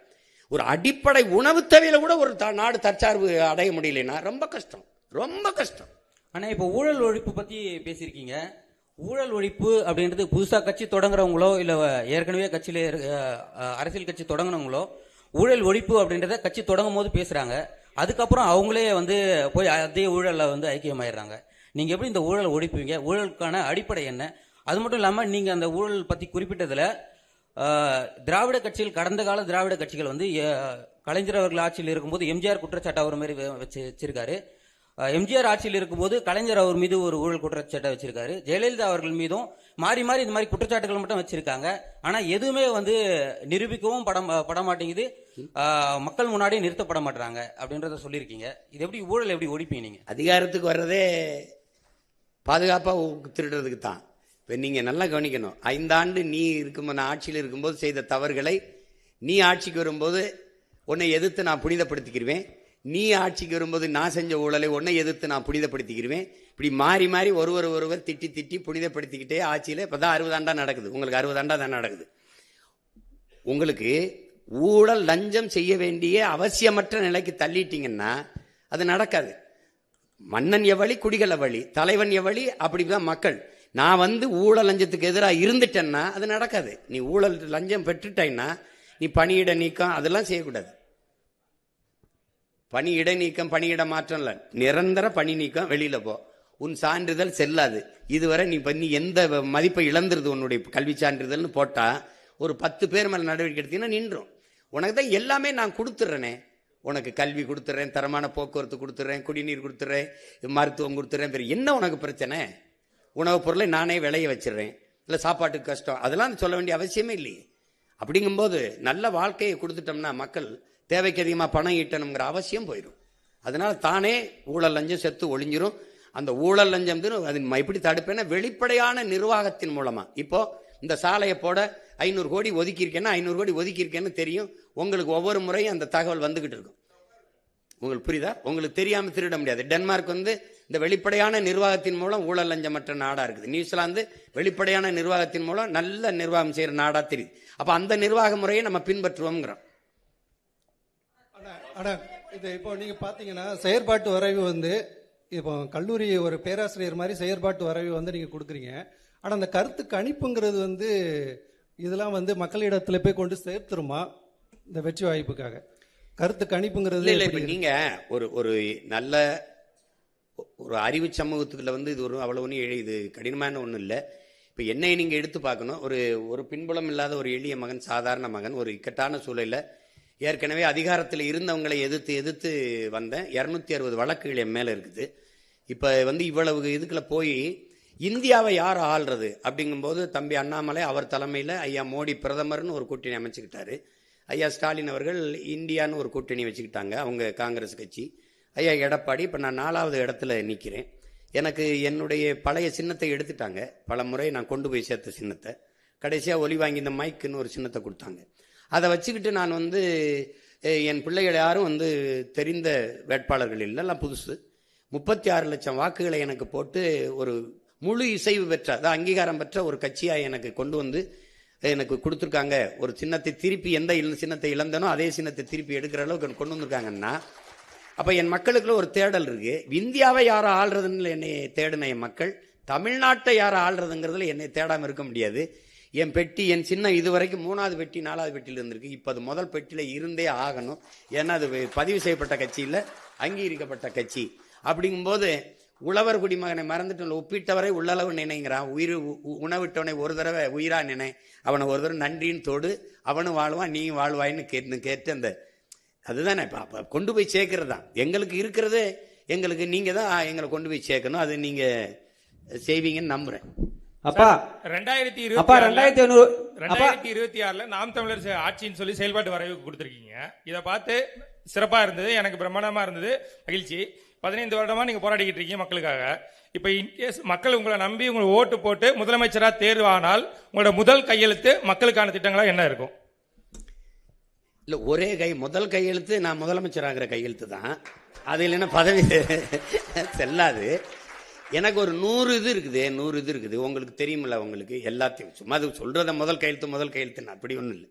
ஒரு அடிப்படை உணவு தேவையில கூட ஒரு நாடு தற்சார்பு அடைய முடியலன்னா ரொம்ப கஷ்டம், ரொம்ப கஷ்டம். ஆனா இப்போ ஊழல் ஒழிப்பு பத்தி பேசியிருக்கீங்க. ஊழல் ஒழிப்பு அப்படின்றது புதுசா கட்சி தொடங்குறவங்களோ இல்ல ஏற்கனவே கட்சியில அரசியல் கட்சி தொடங்குனவங்களோ ஊழல் ஒழிப்பு அப்படின்றத கட்சி தொடங்கும் போது பேசுறாங்க. அதுக்கப்புறம் அவங்களே வந்து போய் அதே ஊழல்ல வந்து ஐக்கியமாயிடுறாங்க. நீங்க எப்படி இந்த ஊழல் ஒழிப்பீங்க? ஊழலுக்கான அடிப்படை என்ன? அது மட்டும் இல்லாம நீங்க அந்த ஊழல் பத்தி குறிப்பிட்டதுல திராவிட கட்சிகள், கடந்த கால திராவிட கட்சிகள் வந்து கலைஞர் அவர்கள் ஆட்சியில் இருக்கும்போது எம்ஜிஆர் குற்றச்சாட்டு அவர் மாதிரி வச்சிருக்காரு. எம்ஜிஆர் ஆட்சியில் இருக்கும்போது கலைஞர் அவர் மீது ஒரு ஊழல் குற்றச்சாட்டை வச்சிருக்காரு. ஜெயலலிதா அவர்கள் மீதும் மாறி மாறி இந்த மாதிரி குற்றச்சாட்டுகள் மட்டும் வச்சிருக்காங்க. ஆனா எதுவுமே வந்து நிரூபிக்கவும் பட மாட்டேங்குது, மக்கள் முன்னாடி நிறுத்தப்பட மாட்டாங்க அப்படின்றத சொல்லியிருக்கீங்க. இது எப்படி ஊழல் எப்படி ஒழிப்பீங்க நீங்க? அதிகாரத்துக்கு வர்றதே பாதுகாப்பா திருடுறதுக்கு தான். இப்போ நீங்க நல்லா கவனிக்கணும், 5 ஆண்டு நீ இருக்கும்போது, நான் ஆட்சியில் இருக்கும்போது செய்த தவறுகளை நீ ஆட்சிக்கு வரும்போது உன்னை எதிர்த்து நான் புனிதப்படுத்திக்கிருவேன், நீ ஆட்சிக்கு வரும்போது நான் செஞ்ச ஊழலை உன்னை எதிர்த்து நான் புனிதப்படுத்திக்கிருவேன். இப்படி மாறி மாறி ஒருவர் திட்டி திட்டி புனிதப்படுத்திக்கிட்டே ஆட்சியில் இப்போ தான் 60 ஆண்டா நடக்குது. உங்களுக்கு 60 ஆண்டா தான் நடக்குது. உங்களுக்கு ஊழல் லஞ்சம் செய்ய வேண்டிய அவசியமற்ற நிலைக்கு தள்ளிட்டீங்கன்னா அது நடக்காது. மன்னன் எவ்வளி குடிகள் எவ்வளி, தலைவன் எவ்வளி, அப்படிதான் மக்கள். நான் வந்து ஊழல் லஞ்சத்துக்கு எதிராக இருந்துட்டேன்னா அது நடக்காது. நீ ஊழல் லஞ்சம் பெற்றுட்டேன்னா நீ பணியிட நீக்கம் அதெல்லாம் செய்யக்கூடாது. பணியிட நீக்கம், பணியிட மாற்றம் இல்லை, நிரந்தர பணி நீக்கம். வெளியில போ, உன் சான்றிதழ் செல்லாது. இதுவரை நீ எந்த மதிப்பை இழந்துருது உன்னுடைய கல்வி சான்றிதழ்னு போட்டா ஒரு 10 பேர் மேல நடவடிக்கை எடுத்தீங்கன்னா நின்றும். உனக்கு தான் எல்லாமே நான் கொடுத்துட்றேனே, உனக்கு கல்வி கொடுத்துட்றேன், தரமான போக்குவரத்து கொடுத்துட்றேன், குடிநீர் கொடுத்துட்றேன், மருத்துவம் கொடுத்துட்றேன். என்ன உனக்கு பிரச்சனை? உணவுப் பொருளை நானே விளைய வச்சிடுறேன், இல்லை சாப்பாட்டுக்கு கஷ்டம், அதெல்லாம் சொல்ல வேண்டிய அவசியமே இல்லையே. அப்படிங்கும்போது நல்ல வாழ்க்கையை கொடுத்துட்டோம்னா மக்கள் தேவைக்கு அதிகமாக பணம் ஈட்டணுங்கிற அவசியம் போயிடும். அதனால தானே ஊழல் லஞ்சம் செத்து ஒளிஞ்சிரும். அந்த ஊழல் லஞ்சம் அது எப்படி தடுப்பேன்னா வெளிப்படையான நிர்வாகத்தின் மூலமா. இப்போ இந்த சாலையை போட 500 கோடி ஒதுக்கியிருக்கேன்னா 500 கோடி ஒதுக்கியிருக்கேன்னு தெரியும் உங்களுக்கு. ஒவ்வொரு முறையும் அந்த தகவல் வந்துகிட்டு இருக்கும். உங்களுக்கு புரியுதா? உங்களுக்கு தெரியாம திருட முடியாது. டென்மார்க் வந்து இந்த வெளிப்படையான நிர்வாகத்தின் மூலம் ஊழல் லஞ்சமற்ற நாடா இருக்குது. நியூசிலாந்து வெளிப்படையான நிர்வாகத்தின் மூலம் நல்ல நிர்வாகம் செய்யற நாடா தெரியுது. அப்ப அந்த நிர்வாக முறையை நம்ம பின்பற்றுவோம்ங்கிறோம். இது இப்போ நீங்க பாத்தீங்கன்னா செயற்பாட்டு வரைவு வந்து இப்போ கல்லூரி ஒரு பேராசிரியர் மாதிரி செயற்பாட்டு வரைவு வந்து நீங்க கொடுக்குறீங்க. ஆனா அந்த கருத்து கணிப்புங்கிறது வந்து இதெல்லாம் வந்து மக்களிடத்துல போய் கொண்டு சேர்த்துருமா இந்த வெற்றி வாய்ப்புக்காக? கருத்து கணிப்புங்கிறது இல்லை. இப்போ நீங்க ஒரு நல்ல ஒரு அறிவு சமூகத்துக்குள்ள வந்து இது ஒரு அவ்வளவு ஒன்றும் இது கடினமான ஒன்றும் இல்லை. இப்போ என்னை நீங்க எடுத்து பார்க்கணும். ஒரு பின்புலம் இல்லாத ஒரு எளிய மகன், சாதாரண மகன், ஒரு இக்கட்டான சூழலில் ஏற்கனவே அதிகாரத்தில் இருந்தவங்களை எதிர்த்து வந்தேன். 260 வழக்குகள் என் மேலே இருக்குது. இப்போ வந்து இவ்வளவு இதுக்குள்ள போய் இந்தியாவை யார் ஆள்றது அப்படிங்கும்போது தம்பி அண்ணாமலை அவர் தலைமையில் ஐயா மோடி பிரதமர்னு ஒரு கூட்டணி அமைச்சுக்கிட்டாரு. ஐயா ஸ்டாலின் அவர்கள் இந்தியான்னு ஒரு கூட்டணி வச்சுக்கிட்டாங்க, அவங்க காங்கிரஸ் கட்சி. ஐயா எடப்பாடி, இப்போ நான் 4வது இடத்துல நிற்கிறேன். எனக்கு என்னுடைய பழைய சின்னத்தை எடுத்துட்டாங்க. பல முறை நான் கொண்டு போய் சேர்த்த சின்னத்தை கடைசியாக ஒலி வாங்கி இந்த மைக்குன்னு ஒரு சின்னத்தை கொடுத்தாங்க. அதை வச்சுக்கிட்டு நான் வந்து என் பிள்ளைகள் யாரும் வந்து தெரிந்த வேட்பாளர்கள் இல்லை, எல்லாம் புதுசு. 36 லட்சம் வாக்குகளை எனக்கு போட்டு ஒரு முழு இசைவு பெற்ற, அதான் அங்கீகாரம் பெற்ற ஒரு கட்சியாக எனக்கு கொண்டு வந்து எனக்கு கொடுத்துருக்காங்க. ஒரு சின்னத்தை திருப்பி எந்த சின்னத்தை இழந்தனோ அதே சின்னத்தை திருப்பி எடுக்கிற அளவுக்கு கொண்டு வந்திருக்காங்கன்னா அப்போ என் மக்களுக்குள்ள ஒரு தேடல் இருக்கு. இந்தியாவை யாரை ஆள்றதுன்னு என்னை தேடின என் மக்கள் தமிழ்நாட்டை யாரை ஆள்றதுங்கிறதுல என்னை தேடாமல் இருக்க முடியாது. என் பெட்டி, என் சின்னம் இதுவரைக்கும் 3வது பெட்டி 4வது பெட்டியில் இருந்திருக்கு. இப்போ அது முதல் பெட்டியில் இருந்தே ஆகணும். ஏன்னா அது பதிவு செய்யப்பட்ட கட்சி இல்லை, அங்கீகரிக்கப்பட்ட கட்சி. அப்படிங்கும்போது உழவர் குடிமகனை மறந்துட்டு ஒப்பிட்டவரை உள்ளளவு நினைங்கிறான். உணவிட்டவனை ஒரு தடவை உயிரா நினை, அவனை ஒரு தடவை நன்றின்னு தோடு, அவனும் வாழ்வான் நீயும் வாழ்வாயின்னு கேட்டு அந்த அதுதானே இப்போ கொண்டு போய் சேர்க்கறது தான் எங்களுக்கு இருக்கிறது. எங்களுக்கு நீங்க தான் எங்களை கொண்டு போய் சேர்க்கணும். அது நீங்க செய்வீங்கன்னு நம்புறேன். அப்பா 2026ல நாம் தமிழர் ஆட்சின்னு சொல்லி செயல்பாட்டு வரைவு கொடுத்திருக்கீங்க. இதை பார்த்து சிறப்பா இருந்தது, எனக்கு பிரம்மாண்டமா இருந்தது, மகிழ்ச்சி. 15 வருடமா நீங்க போராடிக்கிட்டு இருக்கீங்க மக்களுக்காக. இப்ப இன்கேஸ் மக்கள் உங்களை நம்பி உங்களை ஓட்டு போட்டு முதலமைச்சரா தேர்வானால் உங்களோட முதல் கையெழுத்து மக்களுக்கான திட்டங்களா என்ன இருக்கும்? இல்லை, ஒரே முதல் கையெழுத்து நான் முதலமைச்சராகிற கையெழுத்து தான். அது இல்லைன்னா பதவி செல்லாது. எனக்கு ஒரு 100 இது இருக்குது உங்களுக்கு தெரியுமில்ல, உங்களுக்கு எல்லாத்தையும் சும்மா அது சொல்றத முதல் கையெழுத்துன்னு அப்படி ஒன்றும் இல்லை.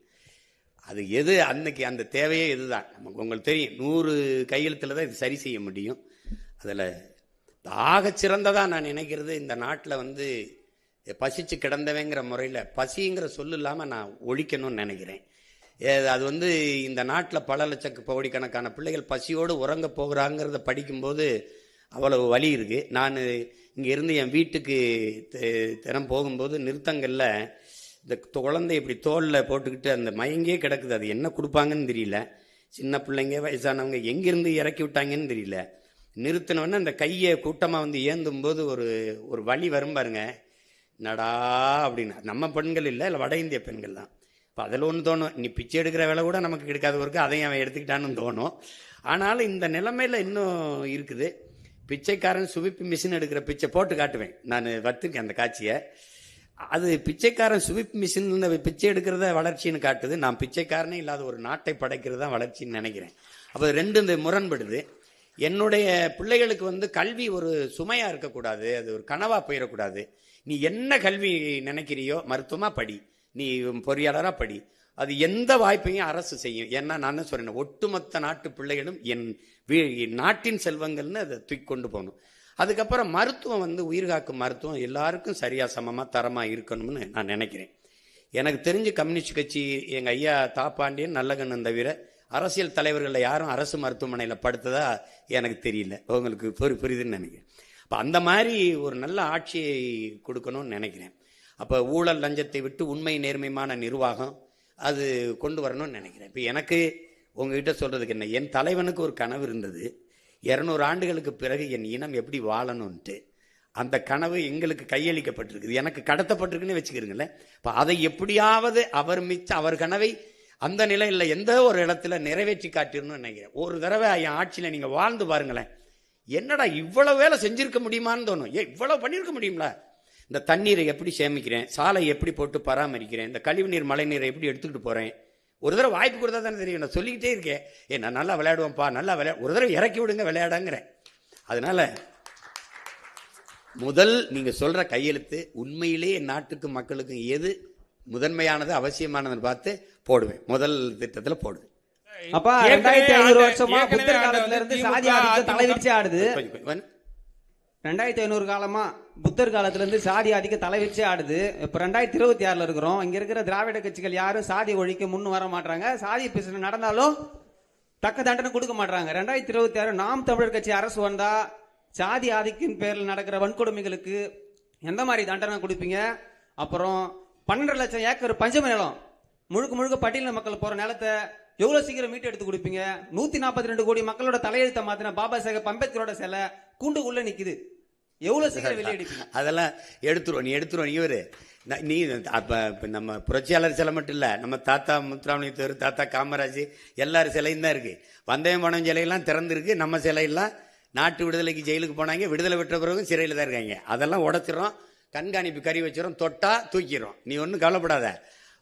அது எது அன்னைக்கு அந்த தேவையே இதுதான். நமக்கு உங்களுக்கு தெரியும் 100 கையெழுத்தில் தான் இது சரி செய்ய முடியும். அதில் ஆகச் சிறந்ததாக நான் நினைக்கிறது, இந்த நாட்டில் வந்து பசிச்சு கிடந்தவங்கிற முறையில் பசிங்கிற சொல்லு இல்லாமல் நான் ஒழிக்கணும்னு நினைக்கிறேன். அது வந்து இந்த நாட்டில் பல கோடிக்கணக்கான பிள்ளைகள் பசியோடு உறங்க போகிறாங்கிறத படிக்கும்போது அவ்வளவு வலி இருக்குது. நான் இங்கே இருந்து என் வீட்டுக்கு தினம் போகும்போது நிறுத்தங்களில் இந்த குழந்தை இப்படி தோளில் போட்டுக்கிட்டு அந்த மயங்கே கிடக்குது. அது என்ன கொடுப்பாங்கன்னு தெரியல. சின்ன பிள்ளைங்க வயசானவங்க எங்கேருந்து இறக்கி விட்டாங்கன்னு தெரியல. நிறுத்தினோன்னு அந்த கையை கூட்டமாக வந்து ஏந்தும் போது ஒரு வலி வரும் பாருங்க, நடா அப்படின்னு. நம்ம பெண்கள் இல்லை வட இந்திய பெண்கள் தான். இப்போ அதில் ஒன்று தோணும், நீ பிச்சை எடுக்கிற வேலை கூட நமக்கு கிடைக்காத ஒருக்கு அதையும் அவன் எடுத்துக்கிட்டான்னு தோணும். ஆனாலும் இந்த நிலைமையில் இன்னும் இருக்குது. பிச்சைக்காரன் சுவிப்பு மிஷின் எடுக்கிற பிச்சை போட்டு காட்டுவேன், நான் வத்திருக்கேன் அந்த காட்சியை. அது பிச்சைக்காரன் சுவிப் மிஷின் பிச்சை எடுக்கிறத வளர்ச்சின்னு காட்டுது. நான் பிச்சைக்காரனே இல்லாத ஒரு நாட்டை படைக்கிறது தான் வளர்ச்சின்னு நினைக்கிறேன். அப்போ ரெண்டு இந்த முரண்படுது. என்னுடைய பிள்ளைகளுக்கு வந்து கல்வி ஒரு சுமையாக இருக்கக்கூடாது, அது ஒரு கனவாக போயிடக்கூடாது. நீ என்ன கல்வி நினைக்கிறியோ, மருத்துவமாக படி, நீ பொறியாளராக படி, அது எந்த வாய்ப்பையும் அரசு செய்யும். ஏன்னா நான் என்ன சொல்றேன், ஒட்டுமொத்த நாட்டு பிள்ளைகளும் என் நாட்டின் செல்வங்கள்னு அதை தூக்கி கொண்டு போகணும். அதுக்கப்புறம் மருத்துவம் வந்து உயிர்காக்கும் மருத்துவம் எல்லாருக்கும் சரியாக சமமாக தரமாக இருக்கணும்னு நான் நினைக்கிறேன். எனக்கு தெரிஞ்சு கம்யூனிஸ்ட் கட்சி எங்கள் ஐயா தாப்பாண்டியன் நல்லகண்ணன் தவிர அரசியல் தலைவர்களில் யாரும் அரசு மருத்துவமனையில் படுத்ததா எனக்கு தெரியல. உங்களுக்கு புரியுதுன்னு நினைக்கிறேன். அப்போ அந்த மாதிரி ஒரு நல்ல ஆட்சியை கொடுக்கணும்னு நினைக்கிறேன். அப்போ ஊழல் லஞ்சத்தை விட்டு உண்மை நேர்மையான நிர்வாகம் அது கொண்டு வரணும்னு நினைக்கிறேன். இப்போ எனக்கு உங்ககிட்ட சொல்கிறதுக்கு என்ன, என் தலைவனுக்கு ஒரு கனவு இருந்தது, 200 ஆண்டுகளுக்கு பிறகு என் இனம் எப்படி வாழணும்ன்ட்டு. அந்த கனவு எங்களுக்கு கையளிக்கப்பட்டிருக்குது, எனக்கு கடத்தப்பட்டிருக்குன்னு வச்சுக்கிறீங்களேன். இப்போ அதை எப்படியாவது அவர் கனவை அந்த நிலையில் எந்த ஒரு இடத்துல நிறைவேற்றி காட்டிடணும்னு நினைக்கிறேன். ஒரு தடவை என் ஆட்சியில் நீங்கள் வாழ்ந்து பாருங்களேன், என்னடா இவ்வளவு வேலை செஞ்சிருக்க முடியுமான்னு தோணும். இவ்வளவு பண்ணியிருக்க முடியுங்களா? இந்த தண்ணீரை எப்படி சேமிக்கிறேன், சாலை எப்படி போட்டு பராமரிக்கிறேன், இந்த கழிவுநீர் மழை நீரை எப்படி எடுத்துக்கிட்டு போகிறேன். ஒரு தடவை வாய்ப்பு கொடுத்தா தானே தெரியும். நான் சொல்லிக்கிட்டே இருக்கேன், நான் நல்லா விளையாடுவேன்ப்பா, நல்லா ஒரு தடவை இறக்கி விடுங்க விளையாடங்கிறேன். அதனால முதல் நீங்க சொல்ற கையெழுத்து உண்மையிலே என் நாட்டுக்கு மக்களுக்கு எது முதன்மையானது அவசியமானதுன்னு பார்த்து போடுவேன், முதல் திட்டத்தில் போடுவேன். அப்ப 2500 வருஷமா புத்தர் காலத்துல இருந்து சாதி ஆதிக்கம் தலைவிரிச்சு ஆடுது. 2500 காலமா புத்தர் காலத்துல இருந்து சாதி ஆதிக்கம் தலைவிரிச்சு ஆடுது. இப்ப 2026 இருக்கிறோம். இங்க இருக்கிற திராவிட கட்சிகள் யாரும் சாதி ஒழிக்க முன் வர மாட்டாங்க. சாதி பிரச்சனை நடந்தாலும் தக்க தண்டனை கொடுக்க மாட்டாங்க. 2026 நாம் தமிழர் கட்சி அரசு வந்தா சாதி ஆதிக்கின் பேரில் நடக்கிற வன்கொடுமைகளுக்கு எந்த மாதிரி தண்டனை கொடுப்பீங்க? அப்புறம் 12 லட்சம் ஏக்கர் பஞ்சம நிலம் முழுக்க பட்டியல் மக்கள் போற நிலத்தை எவ்வளவு சீக்கிரம் மீட்டு எடுத்து கொடுப்பீங்க? 142 கோடி மக்களோட தலையெழுத்த மாத்தின பாபா சாஹேப் அம்பேத்கரோட சிலை கூண்டுக்குள்ள நிக்குது, எவ்வளவு சீக்கிரம் வெளியெடுப்பீங்க? அதெல்லாம் எடுத்துருவோம், நீ இவரு நீ அப்ப நம்ம புரட்சியாளர் சிலை மட்டும் இல்ல, நம்ம தாத்தா முத்துராமலிங்கத்தேவர், தாத்தா காமராஜ் எல்லாரும் சிலையும் தான் இருக்கு. வந்தயம் பணம் சிலையெல்லாம் திறந்துருக்கு. நம்ம சிலையெல்லாம் நாட்டு விடுதலைக்கு ஜெயிலுக்கு போனாங்க, விடுதலை பெற்ற பிறகு சிறையில் தான் இருக்காங்க. அதெல்லாம் உடைச்சிடறோம், கண்காணிப்பு கறி வச்சிடறோம், தொட்டா தூக்கிடுறோம். நீ ஒன்றும் கவலைப்படாத,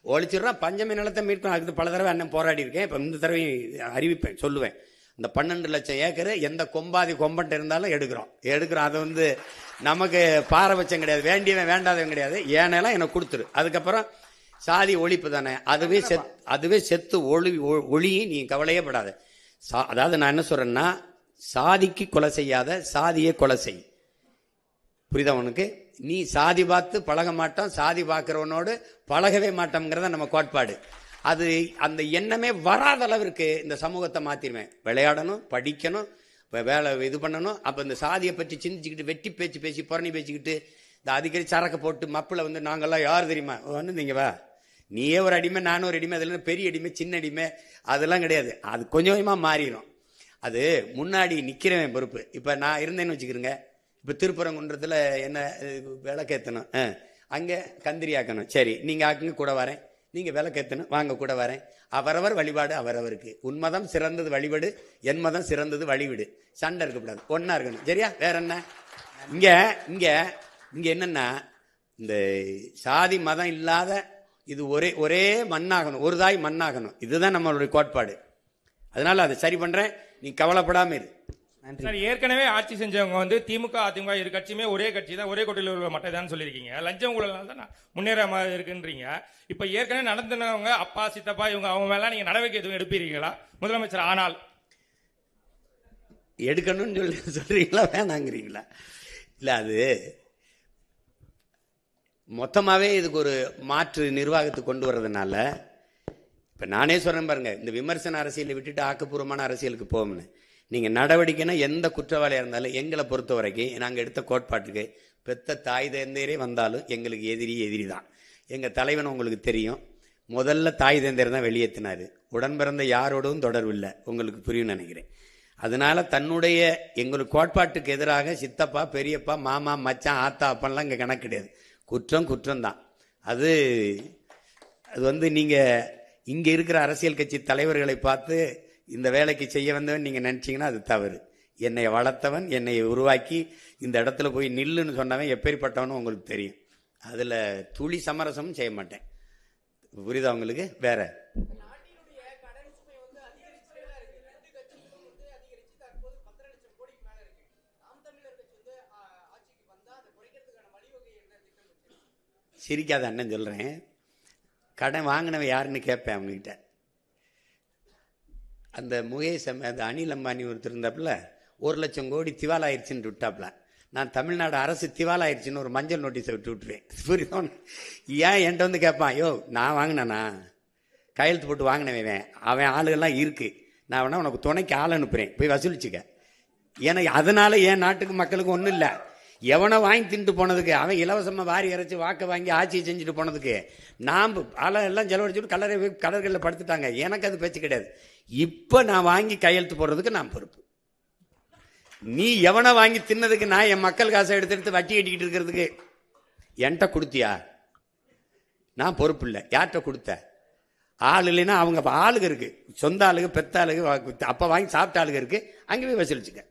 ஒழிச்சிடறோம். பஞ்சமி நிலத்தை மீட்கணும். அதுக்கு பல தடவை அண்ணன் போராடி இருக்கேன். இப்போ இந்த தடவை அறிவிப்பேன், சொல்லுவேன். இந்த 12 லட்சம் ஏக்கர் எந்த கொம்பன்ட்டு இருந்தாலும் எடுக்கிறோம். அதை வந்து நமக்கு பாரபட்சம் கிடையாது, வேண்டியவன் வேண்டாதவன் கிடையாது. ஏனெல்லாம் எனக்கு கொடுத்துரு. அதுக்கப்புறம் சாதி ஒழிப்பு தானே, அதுவே செத்து ஒளி, நீ கவலையே படாத. அதாவது நான் என்ன சொல்றேன்னா, சாதிக்கு கொலை செய்யாத, சாதியை கொலை செய். புரியுதா உனக்கு? நீ சாதி பார்த்து பழக மாட்டோம், சாதி பார்க்கிறவனோடு பழகவே மாட்டோம்ங்கிறத நம்ம கோட்பாடு. அது அந்த எண்ணமே வராத அளவிற்கு இந்த சமூகத்தை மாத்திருவேன். விளையாடணும், படிக்கணும், வேலை இது பண்ணணும். அப்போ இந்த சாதியை பற்றி சிந்திச்சுக்கிட்டு வெட்டி பேச்சு பேசி புறணி பேசிக்கிட்டு இந்த அடிக்கடி சரக்கு போட்டு மப்பில் வந்து நாங்கள்லாம் யார் தெரியுமா வந்து நீங்க வா, நீயே ஒரு அடிமை, நானும் ஒரு அடிமை, அதில் பெரிய அடிமை சின்ன அடிமை அதெல்லாம் கிடையாது. அது கொஞ்சம் கொஞ்சமாக மாறிடும். அது முன்னாடி நிற்கிறவன் பொறுப்பு. இப்போ நான் இருந்தேன்னு வச்சுக்கிறேங்க, இப்போ திருப்பரங்குன்றத்தில் என்ன விளக்கேற்றணும், அங்கே கந்திரி ஆக்கணும், சரி நீங்கள் ஆக்குங்க கூட வரேன், நீங்கள் விளக்கேற்றணும் வாங்க கூட வரேன். அவரவர் வழிபாடு அவரவருக்கு. உன் மதம் சிறந்தது வழிபாடு, என் மதம் சிறந்தது வழிவிடு. சண்டை இருக்கக்கூடாது, ஒன்றா இருக்கணும். சரியா? வேற என்ன? இங்கே என்னன்னா, இந்த சாதி மதம் இல்லாத இது ஒரே மண்ணாகணும், ஒரு தாய் மண்ணாகணும். இதுதான் நம்மளுடைய கோட்பாடு. அதனால அதை சரி பண்ணுறேன், நீ கவலைப்படாமல் இரு. சார், ஏற்கனவே ஆட்சி செஞ்சவங்க வந்து திமுக அதிமுக இரு கட்சியுமே ஒரே கட்சி தான், ஒரே கொட்டையில் உள்ள மட்டை தான் சொல்லியிருக்கீங்க. லஞ்சம் ஊழலால தான் முன்னேறாம இருக்குன்றீங்க. இப்ப ஏற்கனவே நடந்தவங்க அப்பா சித்தப்பா இவங்க அவங்க மேல நீங்க நடவடிக்கை எதுவும் எடுப்பீங்களா முதலமைச்சர் ஆனால்? எடுக்கணும்னு சொல்றீங்களா வேணாங்கிறீங்களா? இல்ல, அது மொத்தமாவே இதுக்கு ஒரு மாற்று நிர்வாகத்துக்கு கொண்டு வர்றதுனால இப்ப நானே சொல்றேன் பாருங்க, இந்த விமர்சன அரசியலை விட்டுட்டு ஆக்கப்பூர்வமான அரசியலுக்கு போகணும்னு. நீங்க நடவடிக்கைன்னா எந்த குற்றவாளியா இருந்தாலும் எங்களை பொறுத்த வரைக்கும் நாங்க எடுத்த கோட்பாட்டுக்கு பெத்த தாய் தந்தையரே வந்தாலும் எங்களுக்கு எதிரி தான். எங்க தலைவன் உங்களுக்கு தெரியும், முதல்ல தாய் தந்தையர் தான் வெளியேற்றினாரு. உடன் பிறந்த யாரோடும் தொடர்பு இல்லை, உங்களுக்கு புரியும் நினைக்கிறேன். அதனால தன்னுடைய எங்களுக்கு கோட்பாட்டுக்கு எதிராக சித்தப்பா பெரியப்பா மாமா மச்சான் ஆத்தா அப்பன்லாம் இங்க கணக்கு கிடையாது. குற்றம் தான். அது வந்து நீங்க இங்க இருக்கிற அரசியல் கட்சி தலைவர்களை பார்த்து இந்த வேலைக்கு செய்ய வந்தவன் நீங்க நினைச்சீங்கன்னா அது தவறு. என்னை வளர்த்தவன், என்னை உருவாக்கி இந்த இடத்துல போய் நில்லுன்னு சொன்னவன் எப்பேற்பட்டவனும் உங்களுக்கு தெரியும். அதுல துளி சமரசமும் செய்ய மாட்டேன். புரியுதா உங்களுக்கு? வேற சிரிக்காத அண்ணன் சொல்றேன். கடன் வாங்கினவன் யாருன்னு கேட்பேன் அவங்ககிட்ட. அந்த முகேஷ் அந்த அனில் அம்பானி ஒருத்தர் இருந்தாப்புல 1,00,000 கோடி திவாலாயிருச்சுன்னு விட்டாப்புல. நான் தமிழ்நாடு அரசு திவாலாயிருச்சுன்னு ஒரு மஞ்சள் நோட்டீஸை விட்டுருவேன். புரியுதா? ஏன் என்கிட்ட வந்து கேட்பான், யோ நான் வாங்கினேனா, கையெழுத்து போட்டு வாங்கினவன், அவன் ஆளுகள்லாம் இருக்கு, நான் வேணா உனக்கு துணைக்கு ஆள் அனுப்புறேன், போய் வசூலிச்சுக்க. ஏன்னா அதனால என் நாட்டுக்கு மக்களுக்கு ஒன்றும் இல்லை. எவனை வாங்கி தின்ட்டு போனதுக்கு, அவன் இலவசமாக வாரி இறைச்சி வாக்க வாங்கி ஆட்சியை செஞ்சுட்டு போனதுக்கு நாம் எல்லாம் செலவழிச்சுட்டு கடற்கரையில் படுத்துட்டாங்க. எனக்கு அது பேச்சு கிடையாது. இப்போ நான் வாங்கி கையெழுத்து போடுறதுக்கு நான் பொறுப்பு. நீ எவனை வாங்கி தின்னதுக்கு நான் என் மக்கள் காசை எடுத்து வட்டி கட்டிக்கிட்டு இருக்கிறதுக்கு என்கிட்ட கொடுத்தியா? நான் பொறுப்பு இல்லை. யார்கிட்ட கொடுத்த? ஆள் இல்லைன்னா அவங்க ஆளுங்க இருக்கு, சொந்த ஆளுங்க பெத்த ஆளுங்க அப்போ வாங்கி சாப்பிட்ட ஆளுங்க இருக்கு, அங்கே போய் வசூலிச்சுக்க.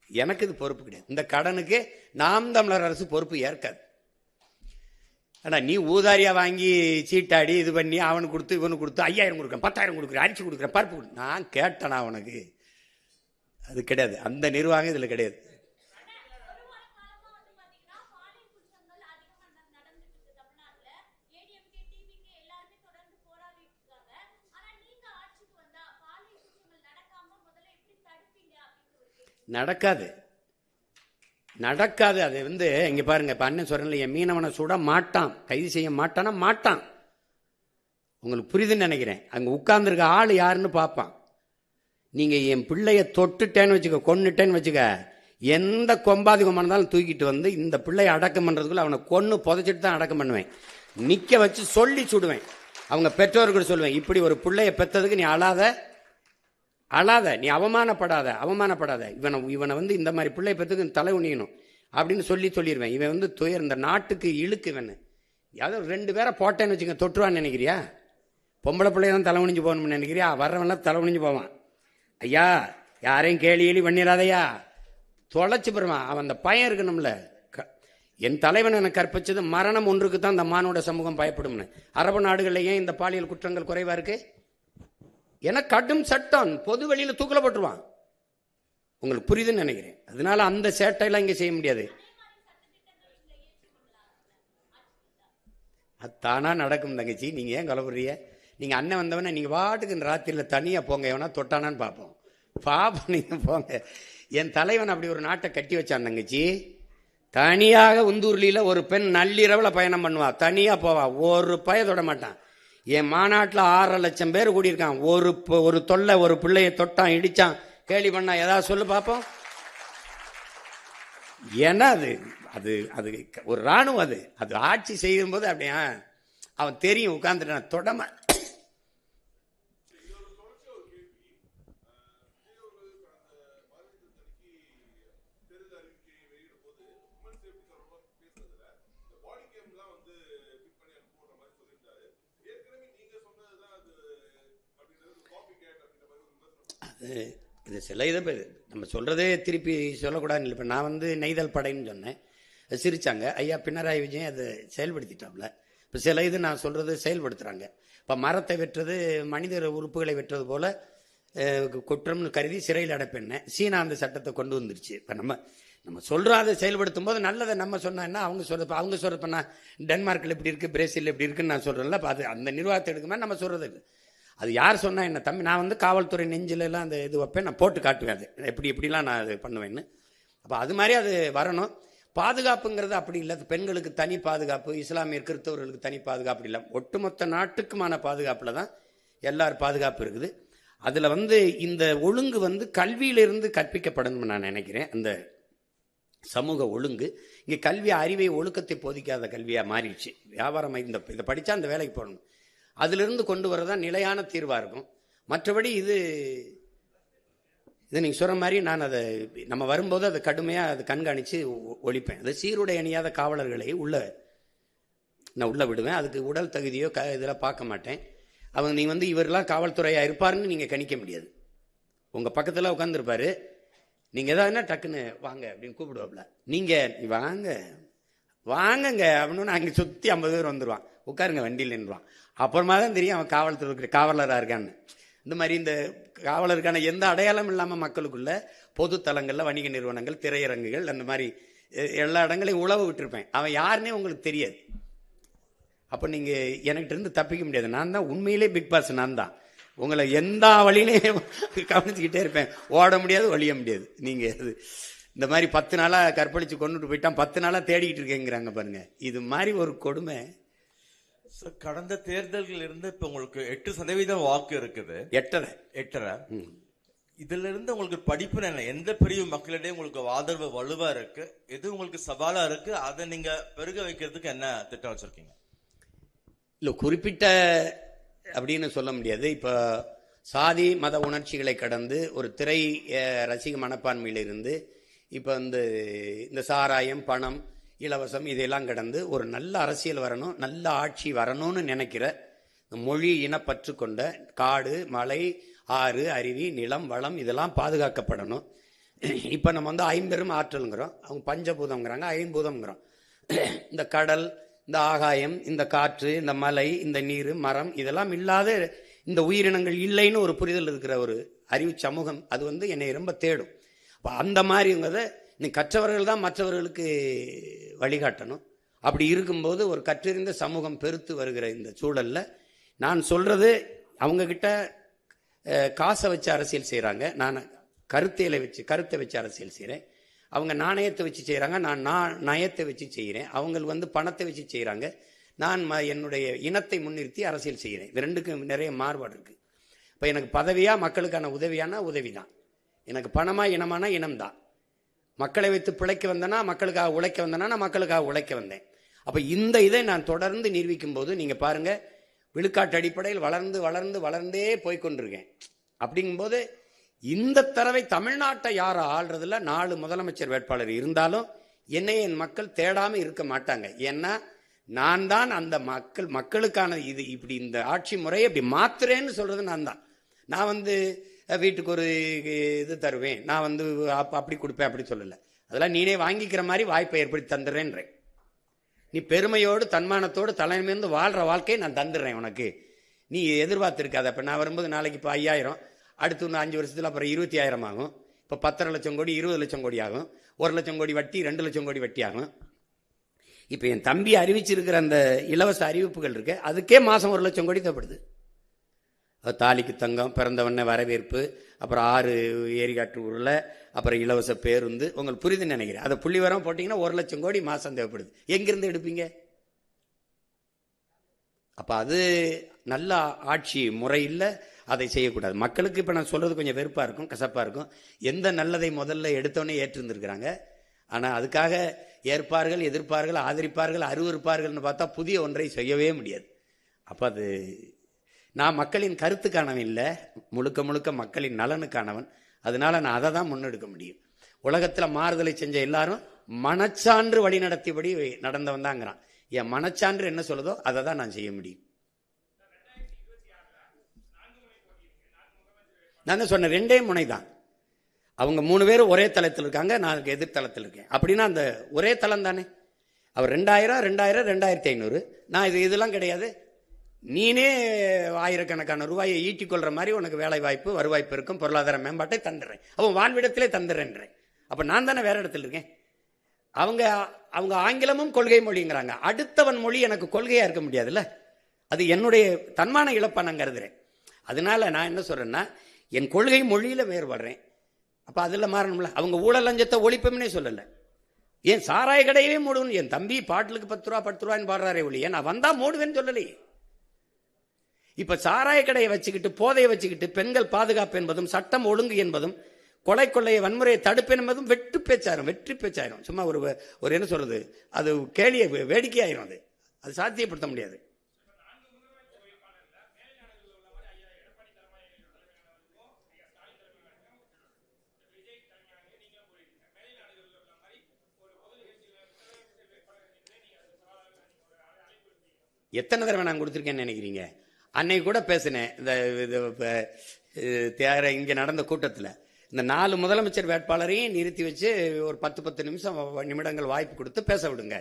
எனக்கு இது பொறுப்பு கிடையாது. இந்த கடனுக்கு நாம் தமிழர் அரசு பொறுப்பு ஏற்காது. ஆனால் நீ ஊதாரியா வாங்கி சீட்டாடி இது பண்ணி அவனுக்கு கொடுத்து இவனுக்கு கொடுத்து 5,000 கொடுக்குறேன் 10,000 கொடுக்குறேன் அரிசி கொடுக்குறேன் பருப்பு நான் கேட்டேனா உனக்கு? அது கிடையாது. அந்த நிர்வாகம் இதில் கிடையாது. நடக்காது. அது வந்து இங்க பாருங்க, இப்ப அண்ணன் சொல்றேன்ல, என் மீனவனை சுட மாட்டான், கைது செய்ய மாட்டானா மாட்டான். உங்களுக்கு புரியுதுன்னு நினைக்கிறேன். அங்க உட்கார்ந்துருக்க ஆள் யாருன்னு பார்ப்பான். நீங்க என் பிள்ளைய தொட்டுட்டேன்னு வச்சுக்க, கொன்னுட்டேன்னு வச்சுக்க, எந்த கொம்பாதிகமாக இருந்தாலும் தூக்கிட்டு வந்து இந்த பிள்ளைய அடக்கம் பண்றதுக்குள்ள அவனை கொன்னு புதைச்சிட்டு தான் அடக்கம் பண்ணுவேன். நிக்க வச்சு சொல்லி சுடுவேன். அவங்க பெற்றோர்கள் சொல்லுவேன், இப்படி ஒரு பிள்ளைய பெற்றதுக்கு நீ அழாத, நீ அவமானப்படாத. இவனை வந்து இந்த மாதிரி பிள்ளை பெற்றுக்கு தலை உணியணும் அப்படின்னு சொல்லிடுவேன். இவன் வந்து துயர் இந்த நாட்டுக்கு இழுக்கு. இவன் யாரோ 2 பேரை போட்டேன்னு வச்சுக்க, தொற்றுவான்னு நினைக்கிறியா? பொம்பளை பிள்ளைய தான் தலை உணிஞ்சு போகணும்னு நினைக்கிறியா? வர்றவன்லாம் தலை உணிஞ்சு போவான். ஐயா யாரையும் கேலி பண்ணிடாதையா, தொலைச்சு பெறுவான். அவன் அந்த பயம் இருக்கணும்ல. என் தலைவன் எனக்கு கற்பிச்சது மரணம் ஒன்றுக்கு தான் இந்த மானுட சமூகம் பயப்படும்னு. அரபு நாடுகளில் ஏன் இந்த பாலியல் குற்றங்கள் குறைவா இருக்கு? என கடும் சட்டம், பொது வெளியில தூக்கல போட்டுருவான். உங்களுக்கு புரியுதுன்னு நினைக்கிறேன். அதனால அந்த சேட்டையெல்லாம் இங்க செய்ய முடியாது. அது தானா நடக்கும் தங்கச்சி. நீங்க ஏன் கலவுறீங்க? நீங்க அண்ணன் வந்தவன நீங்க பாட்டுக்கு ராத்திரியில தனியா போங்க, எவனா தொட்டானான்னு பார்ப்போம். நீங்க போங்க. என் தலைவன் அப்படி ஒரு நாட்டை கட்டி வச்சான் தங்கச்சி. தனியாக உந்தூர்லியில ஒரு பெண் நள்ளிரவுல பயணம் பண்ணுவா, தனியா போவா, ஒரு பய தொட மாட்டான். என் மாநாட்டில் 6.5 லட்சம் பேர் கூடியிருக்கான். ஒரு தொல்லை, ஒரு பிள்ளைய தொட்டான், இடிச்சான், கேலி பண்ணா, ஏதாவது சொல்லு பார்ப்போம். ஏன்னா அது அது ஒரு ராணுவம். அது ஆட்சி செய்யும் போது அப்படியா அவன் தெரியும், உட்கார்ந்துட்டான் தொடம. இது சில இதை நம்ம சொல்றதே திருப்பி சொல்லக்கூடாதுன்னு. இப்போ நான் வந்து நெய்தல் படைன்னு சொன்னேன், சிரிச்சாங்க. ஐயா பினராயி விஜயன் அதை செயல்படுத்திட்டாப்ல. இப்போ சில இது நான் சொல்றது செயல்படுத்துறாங்க. இப்போ மரத்தை வெட்டுறது மனித உறுப்புகளை வெட்டுறது போல குற்றம்னு கருதி சிறையில் அடைப்பேன். சீனா அந்த சட்டத்தை கொண்டு வந்துருச்சு. இப்போ நம்ம சொல்கிறோம், அதை செயல்படுத்தும் போது நல்லதை நம்ம சொன்னா என்ன, அவங்க சொல்கிறப்ப நான் டென்மார்க்கில் இப்படி இருக்குது, பிரேசில் இப்படி இருக்குன்னு நான் சொல்கிறேன்ல. அப்போ அது அந்த நிர்வாகத்தை எடுக்கும்போது நம்ம சொல்கிறது அது யார் சொன்னால் என்ன தம்பி, நான் காவல்துறை நெஞ்சிலெல்லாம் அந்த இது வைப்பேன், நான் போட்டு காட்டுவேன் அது எப்படிலாம் நான் அது பண்ணுவேன்னு. அப்போ அது மாதிரி அது வரணும். பாதுகாப்புங்கிறது அப்படி இல்லை, பெண்களுக்கு தனி பாதுகாப்பு, இஸ்லாமிய கிறிஸ்தவர்களுக்கு தனி பாதுகாப்பு இல்லை, ஒட்டுமொத்த நாட்டுக்குமான பாதுகாப்பில் தான் எல்லார் பாதுகாப்பு இருக்குது. அதில் இந்த ஒழுங்கு கல்வியிலிருந்து கற்பிக்கப்படணும்னு நான் நினைக்கிறேன். அந்த சமூக ஒழுங்கு இங்கே கல்வி அறிவை ஒழுக்கத்தை போதிக்காத கல்வியாக மாறிடுச்சு. வியாபாரம் இதை படித்தா அந்த வேலைக்கு போடணும், அதிலிருந்து கொண்டு வரதான் நிலையான தீர்வாக இருக்கும். மற்றபடி இது நீங்கள் சொல்கிற மாதிரி நான் அதை நம்ம வரும்போது அதை கடுமையாக அதை கண்காணித்து ஒழிப்பேன். அது சீருடை அணியாத காவலர்களை நான் உள்ளே விடுவேன். அதுக்கு உடல் தகுதியோ இதெல்லாம் பார்க்க மாட்டேன். அவங்க நீங்கள் இவரெல்லாம் காவல்துறையாக இருப்பாருன்னு நீங்கள் கணிக்க முடியாது. உங்கள் பக்கத்தில் உட்காந்துருப்பாரு, நீங்கள் எதாவதுன்னா டக்குன்னு வாங்க அப்படின்னு கூப்பிடுவாப்புல, நீங்கள் வாங்கங்க அப்படின்னு அங்கே சுற்றி 50 பேர் வந்துடுவான், உட்காருங்க வண்டியில் நின்றுவான். அப்புறமா தான் தெரியும் அவன் காவல்துறை காவலராக இருக்கான்னு. இந்த மாதிரி இந்த காவலருக்கான எந்த அடையாளம் இல்லாமல் மக்களுக்குள்ள பொது தலங்களில், வணிக நிறுவனங்கள், திரையரங்குகள், அந்த மாதிரி எல்லா இடங்களையும் உழவு விட்டுருப்பேன். அவன் யாருன்னே உங்களுக்கு தெரியாது. அப்போ நீங்கள் எனக்கிட்ட இருந்து தப்பிக்க முடியாது. நான் தான் உண்மையிலே பிக் பாஸ், நான் தான் உங்களை எந்த வழியிலையும் கவனிச்சுக்கிட்டே இருப்பேன். ஓட முடியாது, ஒழிய முடியாது. நீங்கள் இந்த மாதிரி 10 நாளாக கற்பழித்து கொண்டுட்டு போயிட்டான், 10 நாளாக தேடிக்கிட்டு இருக்கேங்கிறாங்க பாருங்க. இது மாதிரி ஒரு கொடுமை. கடந்த தேர்தல்கள் இருந்து இப்ப உங்களுக்கு 8% வாக்கு இருக்குது. 8.5 இதுல இருந்து உங்களுக்கு படிப்பு என்ன, எந்த பிரிவு மக்களிடையே உங்களுக்கு ஆதரவு வலுவா இருக்கு, எது உங்களுக்கு சவாலா இருக்கு, அதை நீங்க பெருக வைக்கிறதுக்கு என்ன திட்டம் வச்சிருக்கீங்க? இல்லை, குறிப்பிட்ட அப்படின்னு சொல்ல முடியாது. இப்போ சாதி மத உணர்ச்சிகளை கடந்து ஒரு திரை ரசிக மனப்பான்மையிலிருந்து இப்போ இந்த சாராயம், பணம், இலவசம் இதையெல்லாம் கடந்து ஒரு நல்ல அரசியல் வரணும், நல்ல ஆட்சி வரணும்னு நினைக்கிற மொழி இனப்பற்று கொண்ட காடு, மலை, ஆறு, அருவி, நிலம், வளம் இதெல்லாம் பாதுகாக்கப்படணும். இப்போ நம்ம ஐம்பெரும் ஆற்றலுங்கிறோம், அவங்க பஞ்சபூதம்ங்கிறாங்க, ஐம்பூதம்ங்கிறோம். இந்த கடல், இந்த ஆகாயம், இந்த காற்று, இந்த மலை, இந்த நீர், மரம் இதெல்லாம் இல்லாத இந்த உயிரினங்கள் இல்லைன்னு ஒரு புரிதல் இருக்கிற ஒரு அறிவு சமூகம் அது என்னை ரொம்ப தேடும். அப்போ அந்த மாதிரிங்கிறத நீ கற்றவர்கள் தான் மற்றவர்களுக்கு வழிகாட்டணும். அப்படி இருக்கும்போது ஒரு கற்றறிந்த சமூகம் பெருத்து வருகிற இந்த சூழலில் நான் சொல்கிறது, அவங்கக்கிட்ட காசை வச்சு அரசியல் செய்கிறாங்க, நான் கருத்தை வச்சு அரசியல் செய்கிறேன். அவங்க நாணயத்தை வச்சு செய்கிறாங்க, நான் நயத்தை வச்சு செய்கிறேன். அவங்க பணத்தை வச்சு செய்கிறாங்க, நான் என்னுடைய இனத்தை முன்னிறுத்தி அரசியல் செய்கிறேன். இது ரெண்டுக்கும் நிறைய மாறுபாடு இருக்குது. இப்போ எனக்கு பதவியா மக்களுக்கான உதவியானா உதவி தான், எனக்கு பணமா இனமானா இனம்தான். மக்களை வைத்து பிழைக்க வந்தேன்னா, மக்களுக்காக உழைக்க வந்தேன்னா, நான் மக்களுக்காக உழைக்க வந்தேன். அப்போ இந்த இதை நான் தொடர்ந்து நிரூபிக்கும் போது நீங்கள் பாருங்கள், விழுக்காட்டு அடிப்படையில் வளர்ந்தே போய்கொண்டிருக்கேன். அப்படிங்கும்போது இந்த தடவை தமிழ்நாட்டை யாரை ஆள்றதுல 4 முதலமைச்சர் வேட்பாளர் இருந்தாலும் என்னை என் மக்கள் தேடாமல் இருக்க மாட்டாங்க. ஏன்னா நான் தான் அந்த மக்களுக்கான இது இப்படி இந்த ஆட்சி முறையை இப்படி மாத்துறேன்னு சொல்றது நான் தான். நான் வீட்டுக்கு ஒரு இது தருவேன், நான் அப்படி கொடுப்பேன் அப்படி சொல்லலை. அதெல்லாம் நீனே வாங்கிக்கிற மாதிரி வாய்ப்பை ஏற்படுத்தி தந்துடுறேன்றேன். நீ பெருமையோடு தன்மானத்தோடு தலைமையிலிருந்து வாழ்கிற வாழ்க்கையை நான் தந்துடுறேன் உனக்கு, நீ எதிர்பார்த்துருக்காத. இப்போ நான் வரும்போது நாளைக்கு இப்போ 5000, அடுத்து இன்னும் 5 வருஷத்தில் அப்புறம் 20,000 ஆகும். இப்போ 10.5 லட்சம் கோடி 20 லட்சம் கோடி ஆகும். 1 லட்சம் கோடி வட்டி 2 லட்சம் கோடி வட்டி ஆகும். இப்போ என் தம்பி அறிவிச்சிருக்கிற அந்த இலவச அறிவிப்புகள் இருக்கு, அதுக்கே மாதம் 1 லட்சம் கோடி தேவைப்படுது. தாலிக்கு தங்கம், பிறந்தவண்ண வரவேற்பு, அப்புறம் 6 ஏரிகாட்டு உருளை, அப்புறம் இலவச பேருந்து. உங்களுக்கு புரியுதுன்னு நினைக்கிறேன். அதை புள்ளி வரம் போட்டிங்கன்னா 1 லட்சம் கோடி மாதம் தேவைப்படுது. எங்கிருந்து எடுப்பீங்க? அப்போ அது நல்ல ஆட்சி முறை இல்லை, அதை செய்யக்கூடாது. மக்களுக்கு இப்போ நான் சொல்கிறது கொஞ்சம் வெறுப்பாக இருக்கும், கசப்பாக இருக்கும். எந்த நல்லதை முதல்ல எடுத்தோடனே ஏற்றிருந்துருக்கிறாங்க. ஆனால் அதுக்காக ஏற்பார்கள், எதிர்ப்பார்கள், ஆதரிப்பார்கள், அருவருப்பார்கள்னு பார்த்தா புதிய ஒன்றை செய்யவே முடியாது. அப்போ அது நான் மக்களின் கருத்துக்கானவன் இல்லை, முழுக்க முழுக்க மக்களின் நலனுக்கானவன். அதனால நான் அதை தான் முன்னெடுக்க முடியும். உலகத்தில் மாறுதலை செஞ்ச எல்லாரும் மனச்சான்று வழி நடத்தியபடி நடந்தவன் தாங்கிறான். என் மனச்சான்று என்ன சொல்லுதோ அதை தான் நான் செய்ய முடியும். நான் சொன்ன 2 முனை தான். அவங்க 3 பேரும் ஒரே தளத்தில் இருக்காங்க, நான் எதிர்த்தளத்தில் இருக்கேன். அப்படின்னா அந்த ஒரே தளம் தானே. அவர் 2000, 2500, நான் இதெல்லாம் கிடையாது. நீனே ஆயிரக்கணக்கான ரூபாயை ஈட்டிக்கொள்ற மாதிரி உனக்கு வேலை வாய்ப்பு வருவாய்ப்பு இருக்கும், பொருளாதார மேம்பாட்டை தந்துடுறேன், அவன் வாழ்விடத்திலே தந்துடுறேன்றேன். அப்ப நான் தானே வேற இடத்துல இருக்கேன். அவங்க அவங்க ஆங்கிலமும் கொள்கை மொழிங்கிறாங்க. அடுத்தவன் மொழி எனக்கு கொள்கையா இருக்க முடியாதுல்ல. அது என்னுடைய தன்மான இழப்பா நான் கருதுறேன். அதனால நான் என்ன சொல்றேன்னா, என் கொள்கை மொழியில வேறுபடுறேன். அப்ப அதுல மாறணும்ல. அவங்க ஊழல் லஞ்சத்தை ஒழிப்பும்னே சொல்லல. ஏன் சாராய கடையவே மூடுவேன், என் தம்பி பாட்டிலுக்கு 10 ரூபான்னு பாடுறாரே ஒழிய நான் வந்தா மூடுவேன்னு சொல்லலையே. இப்ப சாராய கடையை வச்சுக்கிட்டு போதையை வச்சுக்கிட்டு பெண்கள் பாதுகாப்பு என்பதும் சட்டம் ஒழுங்கு என்பதும் கொலை கொள்ளையை வன்முறையை தடுப்பேன் என்பதும் வெற்றி பேச்சாயிரும். சும்மா ஒரு என்ன சொல்றது, அது கேலிய வேடிக்கையாயிரும். அது சாத்தியப்படுத்த முடியாது. எத்தனை தடவை நான் கொடுத்துருக்கேன்னு நினைக்கிறீங்க? அன்னைக்கு கூட பேசினேன் இங்க நடந்த கூட்டத்தில். இந்த 4 முதலமைச்சர் வேட்பாளரையும் நிறுத்தி வச்சு ஒரு 10 நிமிடங்கள் வாய்ப்பு கொடுத்து பேச விடுங்க.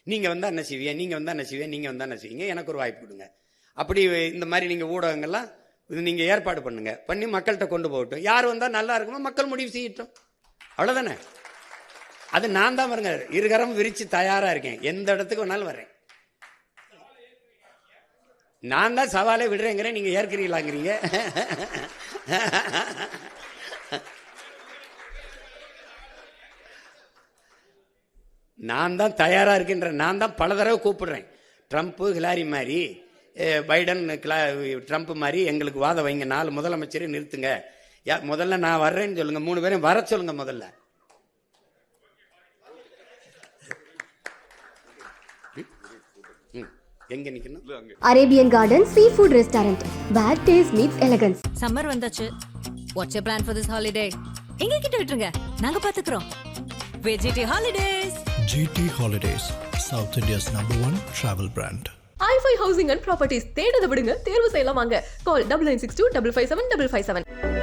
நீங்க வந்தா என்ன செய்வீங்க, நீங்க வந்தா என்ன செய்வீங்க, நீங்க வந்தா என்ன செய்வீங்க, எனக்கு ஒரு வாய்ப்பு கொடுங்க. அப்படி இந்த மாதிரி நீங்க ஊடகங்கள்லாம் நீங்க ஏற்பாடு பண்ணுங்க, பண்ணி மக்கள்கிட்ட கொண்டு போகட்டும். யார் வந்தா நல்லா இருக்குமோ மக்கள் முடிவு செய்யட்டும், அவ்வளவுதானே. அது நான் தான் வருங்க, இருகரம் விரிச்சு தயாரா இருக்கேன், எந்த இடத்துக்கு வேணாலும் வரேன். நான் தான் சவாலே விடுறேங்கிறேன், நீங்க ஏற்கிறீங்களாங்கிறீங்க. நான் தான் தயாரா இருக்கின்ற, நான் தான் பல தடவை கூப்பிடுறேன். ட்ரம்ப் ஹிலாரி மாதிரி, பைடன் ட்ரம்ப் மாதிரி எங்களுக்கு வாதம் வைங்க, 4 முதலமைச்சரை நிறுத்துங்க. முதல்ல நான் வர்றேன்னு சொல்லுங்க, 3 பேரும் வர சொல்லுங்க முதல்ல. எங்க நிக்கணும்? Arabian Garden seafood restaurant. Bad taste meets elegance. Summer வந்தாச்சு. What's plan for this holiday? எங்க கிட்ட விட்டுருங்க, நாங்க பாத்துக்கிறோம். VGT Holidays. GT Holidays, South India's #1 travel brand. i5 Housing and Properties தேடுத விடுங்க, தேர்வு செய்யலாம் வாங்க. கால் 9962 557 557.